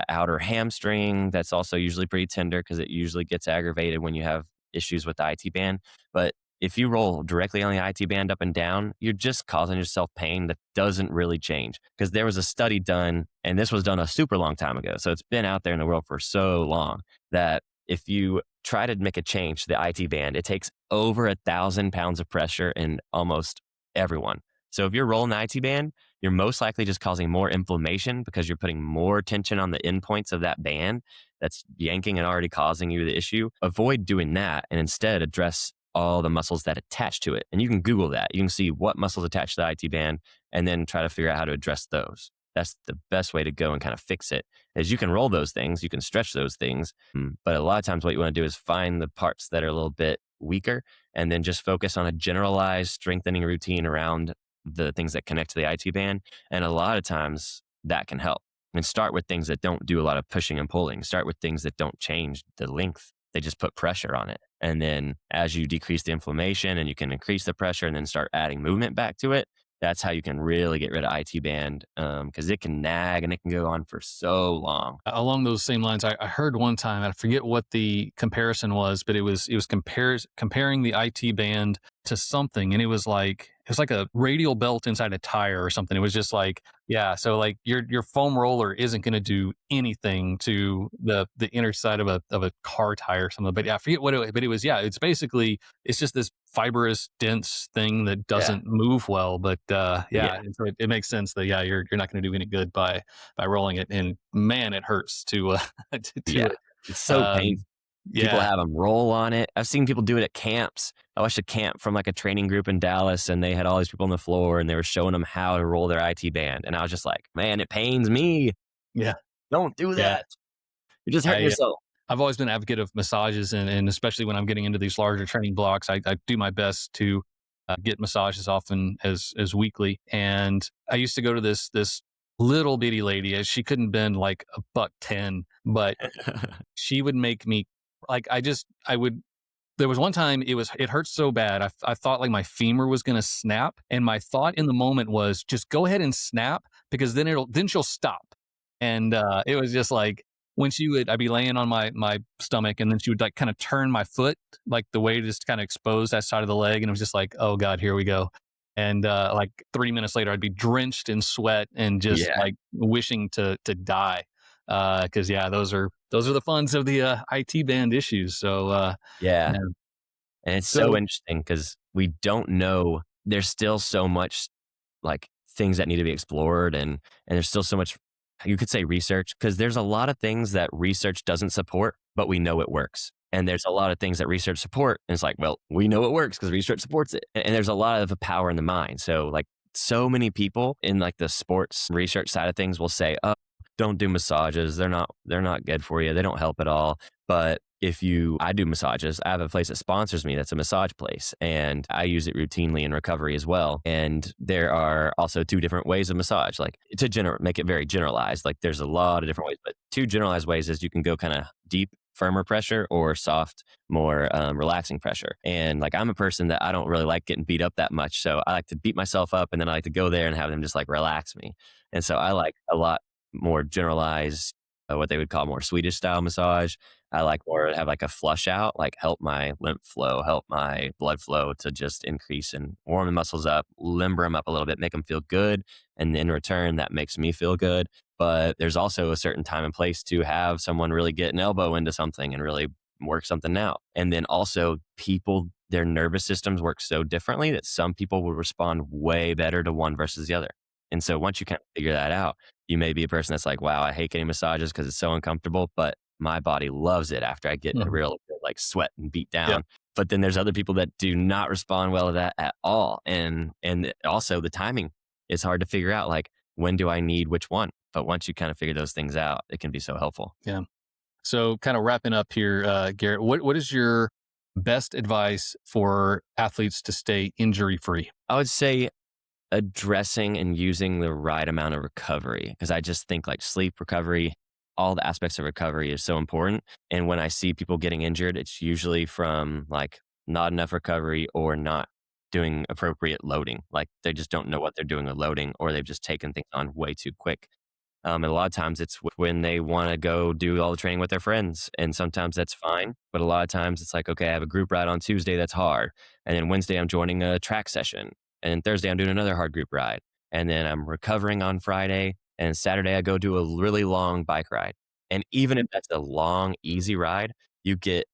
outer hamstring that's also usually pretty tender because it usually gets aggravated when you have issues with the IT band. But if you roll directly on the IT band up and down, you're just causing yourself pain that doesn't really change. Because there was a study done, and this was done a super long time ago. So it's been out there in the world for so long that if you try to make a change to the IT band, it takes over 1,000 pounds of pressure in almost everyone. So if you're rolling the IT band, you're most likely just causing more inflammation because you're putting more tension on the endpoints of that band that's yanking and already causing you the issue. Avoid doing that and instead address all the muscles that attach to it. And you can Google that. You can see what muscles attach to the IT band and then try to figure out how to address those. That's the best way to go and kind of fix it is you can roll those things, you can stretch those things. But a lot of times what you want to do is find the parts that are a little bit weaker and then just focus on a generalized strengthening routine around the things that connect to the IT band. And a lot of times that can help. And start with things that don't do a lot of pushing and pulling. Start with things that don't change the length. They just put pressure on it. And then as you decrease the inflammation and you can increase the pressure and then start adding movement back to it, that's how you can really get rid of IT band because it can nag and it can go on for so long. Along those same lines, I heard one time, I forget what the comparison was, but it was comparing the IT band to something, and it was like a radial belt inside a tire or something. It was just like, yeah, so like your foam roller isn't going to do anything to the inner side of a car tire or something. But yeah, I forget what but it was. Yeah, it's just this fibrous, dense thing that Yeah. doesn't move well. But Yeah. yeah, so it makes sense that yeah, you're not going to do any good by rolling it, and man, it hurts to to do Yeah. it. It's so Um, painful. People yeah, have them roll on it. I've seen people do it at camps. I watched a camp from like a training group in Dallas and they had all these people on the floor and they were showing them how to roll their IT band. And I was just like, man, it pains me. yeah, Don't do yeah. that. You're just hurting I yourself. I've always been an advocate of massages, and especially when I'm getting into these larger training blocks, I do my best to get massages often as weekly. And I used to go to this little bitty lady. She couldn't bend like a buck 10, but she would make me like I would there was one time it hurt so bad. I thought like my femur was going to snap, and my thought in the moment was just go ahead and snap because then she'll stop. And it was just like when I'd be laying on my stomach, and then she would like kind of turn my foot like the way just kind of expose that side of the leg, and it was just like, oh god, here we go. And like 3 minutes later, I'd be drenched in sweat and just Yeah. like wishing to die. Because yeah, those are the funds of the IT band issues. So Yeah. yeah. And it's so So interesting because we don't know. There's still so much like things that need to be explored, and there's still so much, you could say, research, because there's a lot of things that research doesn't support, but we know it works. And there's a lot of things that research support, and it's like, well, we know it works because research supports it. And there's a lot of power in the mind. So like so many people in like the sports research side of things will say, oh, don't do massages. They're not good for you. They don't help at all. But I do massages. I have a place that sponsors me that's a massage place, and I use it routinely in recovery as well. And there are also two different ways of massage, like make it very generalized. Like there's a lot of different ways, but two generalized ways is you can go kind of deep, firmer pressure, or soft, more relaxing pressure. And like I'm a person that I don't really like getting beat up that much. So I like to beat myself up, and then I like to go there and have them just like relax me. And so I like a lot more generalized, what they would call more Swedish style massage. I like more to have like a flush out, like help my lymph flow, help my blood flow to just increase and warm the muscles up, limber them up a little bit, make them feel good. And in return, that makes me feel good. But there's also a certain time and place to have someone really get an elbow into something and really work something out. And then also their nervous systems work so differently that some people will respond way better to one versus the other. And so once you kind of figure that out, you may be a person that's like, wow, I hate getting massages because it's so uncomfortable, but my body loves it after I get a mhm, real good, like sweat and beat yeah, down. But then there's other people that do not respond well to that at all. And also the timing is hard to figure out. Like, when do I need which one? But once you kind of figure those things out, it can be so helpful. yeah. So kind of wrapping up here, Garrett, what is your best advice for athletes to stay injury free? I would say addressing and using the right amount of recovery, because I just think like sleep recovery, all the aspects of recovery is so important. And when I see people getting injured, it's usually from like not enough recovery or not doing appropriate loading. Like they just don't know what they're doing with loading, or they've just taken things on way too quick. And a lot of times it's when they want to go do all the training with their friends. And sometimes that's fine. But a lot of times it's like, okay, I have a group ride on Tuesday that's hard. And then Wednesday I'm joining a track session. And then Thursday I'm doing another hard group ride. And then I'm recovering on Friday. And Saturday I go do a really long bike ride. And even if that's a long, easy ride, you get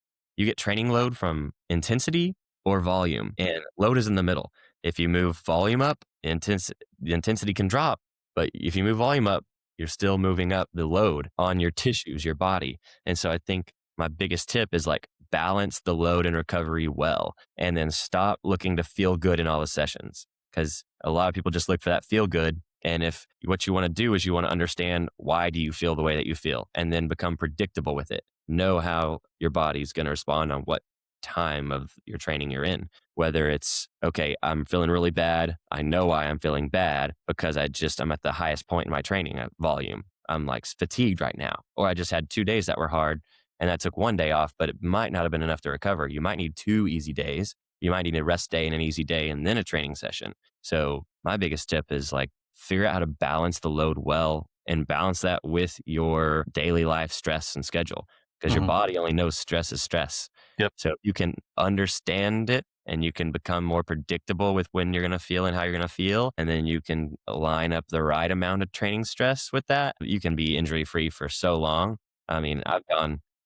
training load from intensity or volume. And load is in the middle. If you move volume up, the intensity can drop. But if you move volume up, you're still moving up the load on your tissues, your body. And so I think my biggest tip is like balance the load and recovery well, and then stop looking to feel good in all the sessions. Because a lot of people just look for that feel good. And if what you want to do is you want to understand why do you feel the way that you feel, and then become predictable with it. Know how your body's going to respond on what time of your training you're in. Whether it's, okay, I'm feeling really bad. I know why I'm feeling bad because I'm at the highest point in my training volume. I'm like fatigued right now. Or I just had 2 days that were hard and I took one day off, but it might not have been enough to recover. You might need 2 easy days. You might need a rest day and an easy day and then a training session. So my biggest tip is like figure out how to balance the load well and balance that with your daily life stress and schedule, because your Mhm. body only knows stress is stress. Yep. So if you can understand it and you can become more predictable with when you're going to feel and how you're going to feel, and then you can line up the right amount of training stress with that, you can be injury free for so long. I mean,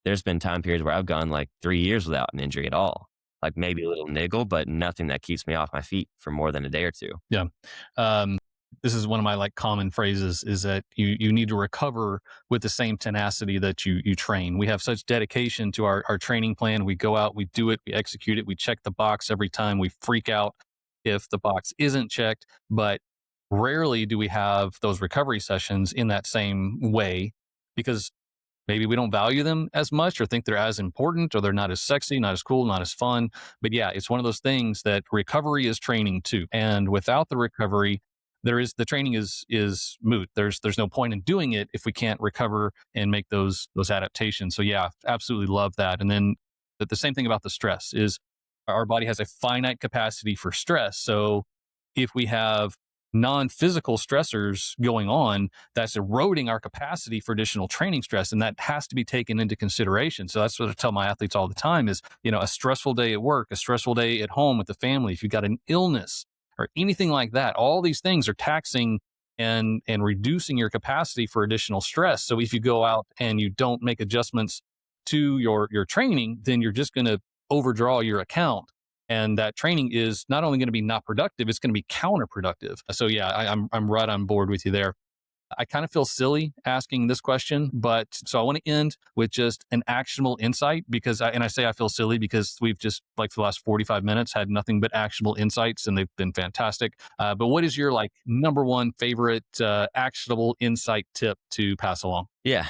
there's been time periods where I've gone like 3 years without an injury at all, like maybe a little niggle, but nothing that keeps me off my feet for more than a day or two. Yeah. Um, this is one of my like common phrases is that you need to recover with the same tenacity that you train. We have such dedication to our training plan. We go out, we do it, we execute it, we check the box every time. We freak out if the box isn't checked, but rarely do we have those recovery sessions in that same way because maybe we don't value them as much or think they're as important or they're not as sexy, not as cool, not as fun. But yeah, it's one of those things that recovery is training too. And without the recovery, the training is moot. There's no point in doing it if we can't recover and make those adaptations. So yeah, absolutely love that. And then the same thing about the stress is our body has a finite capacity for stress. So if we have non-physical stressors going on, that's eroding our capacity for additional training stress, and that has to be taken into consideration. So that's what I tell my athletes all the time is, a stressful day at work, a stressful day at home with the family, if you've got an illness or anything like that, all these things are taxing and reducing your capacity for additional stress. So if you go out and you don't make adjustments to your training, then you're just going to overdraw your account, and that training is not only going to be not productive, it's going to be counterproductive. So yeah, I'm right on board with you there. I kind of feel silly asking this question, but so I want to end with just an actionable insight because I say I feel silly because we've just like for the last 45 minutes had nothing but actionable insights and they've been fantastic. But what is your like number one favorite actionable insight tip to pass along? Yeah.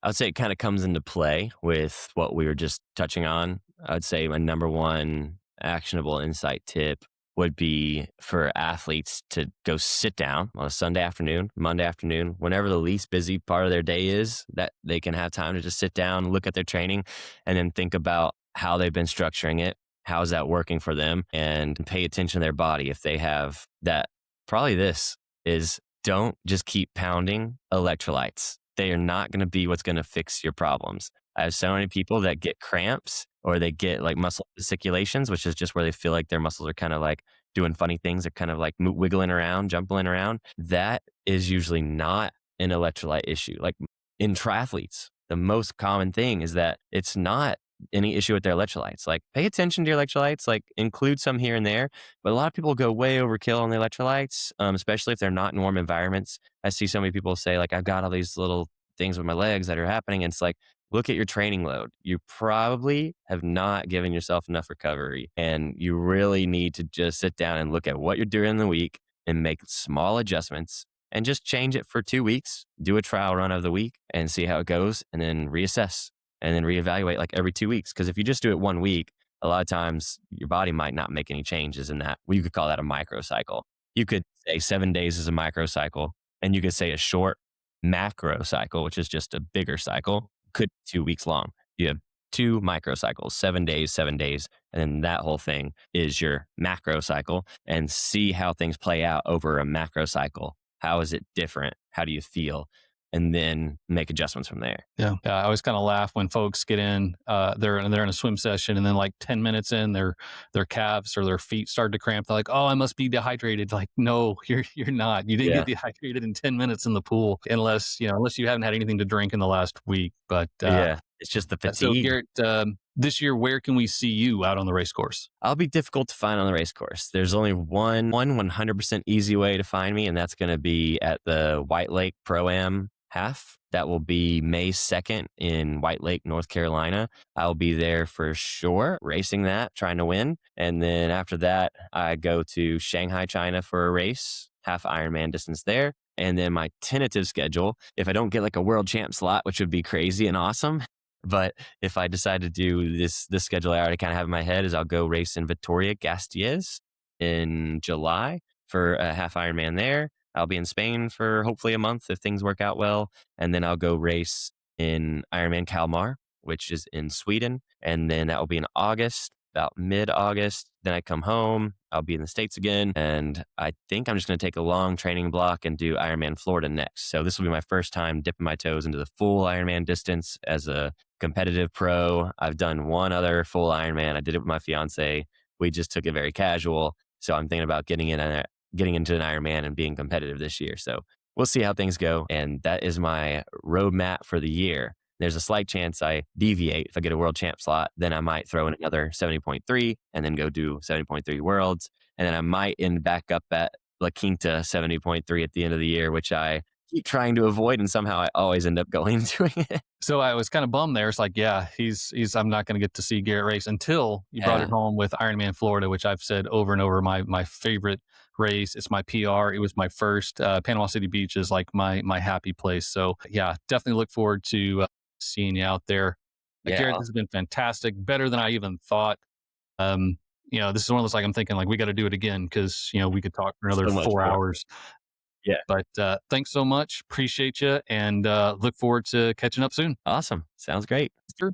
I would say it kind of comes into play with what we were just touching on. I would say my number one actionable insight tip would be for athletes to go sit down on a Sunday afternoon, Monday afternoon, whenever the least busy part of their day is, that they can have time to just sit down, look at their training, and then think about how they've been structuring it. How is that working for them? And pay attention to their body. If they have that, probably this is don't just keep pounding electrolytes. They are not going to be what's going to fix your problems. I have so many people that get cramps or they get like muscle fasciculations, which is just where they feel like their muscles are kind of like doing funny things. They're kind of like wiggling around, jumping around. That is usually not an electrolyte issue. Like in triathletes, the most common thing is that it's not any issue with their electrolytes. Like pay attention to your electrolytes, like include some here and there. But a lot of people go way overkill on the electrolytes, especially if they're not in warm environments. I see so many people say like, I've got all these little things with my legs that are happening. And it's like, look at your training load. You probably have not given yourself enough recovery. And you really need to just sit down and look at what you're doing in the week and make small adjustments and just change it for 2 weeks, do a trial run of the week and see how it goes and then reassess and then reevaluate like every 2 weeks. Because if you just do it 1 week, a lot of times your body might not make any changes in that. Well, you could call that a microcycle. You could say 7 days is a microcycle, and you could say a short macro cycle, which is just a bigger cycle, could be 2 weeks long. You have two microcycles, 7 days, 7 days, and then that whole thing is your macro cycle, and see how things play out over a macro cycle. How is it different? How do you feel? And then make adjustments from there. Yeah. I always kind of laugh when folks get in, they're in a swim session and then like 10 minutes in their calves or their feet start to cramp. They're like, oh, I must be dehydrated. Like, no, you're not. You didn't Yeah. get dehydrated in 10 minutes in the pool unless you haven't had anything to drink in the last week. But Yeah. It's just the so fatigue. Garrett, this year, where can we see you out on the race course? I'll be difficult to find on the race course. There's only one 100% easy way to find me, and that's going to be at the White Lake Pro-Am half. That will be May 2nd in White Lake, North Carolina. I'll be there for sure, racing that, trying to win. And then after that, I go to Shanghai, China for a race, half Ironman distance there. And then my tentative schedule, if I don't get like a world champ slot, which would be crazy and awesome, but if I decide to do this schedule I already kind of have in my head, is I'll go race in Vitoria Gasteiz in July for a half Ironman there. I'll be in Spain for hopefully a month if things work out well. And then I'll go race in Ironman Kalmar, which is in Sweden. And then that will be in August, about mid-August. Then I come home. I'll be in the States again. And I think I'm just going to take a long training block and do Ironman Florida next. So this will be my first time dipping my toes into the full Ironman distance as a competitive pro. I've done one other full Ironman. I did it with my fiance. We just took it very casual. So I'm thinking about getting into an Ironman and being competitive this year. So we'll see how things go. And that is my roadmap for the year. There's a slight chance I deviate. If I get a world champ slot, then I might throw in another 70.3 and then go do 70.3 worlds. And then I might end back up at La Quinta 70.3 at the end of the year, which I keep trying to avoid. And somehow I always end up going doing it. So I was kind of bummed there. It's like, yeah, I'm not going to get to see Garrett race until you brought it home with Ironman Florida, which I've said over and over, my favorite race. It's my PR. It was my first. Panama City Beach is like my happy place. So yeah, definitely look forward to seeing you out there. Yeah. Garrett, this has been fantastic. Better than I even thought. this is one of those, like, I'm thinking like we got to do it again because, we could talk for another So much 4 more. hours. Yeah. But thanks so much. Appreciate you. And look forward to catching up soon. Awesome. Sounds great. Sure.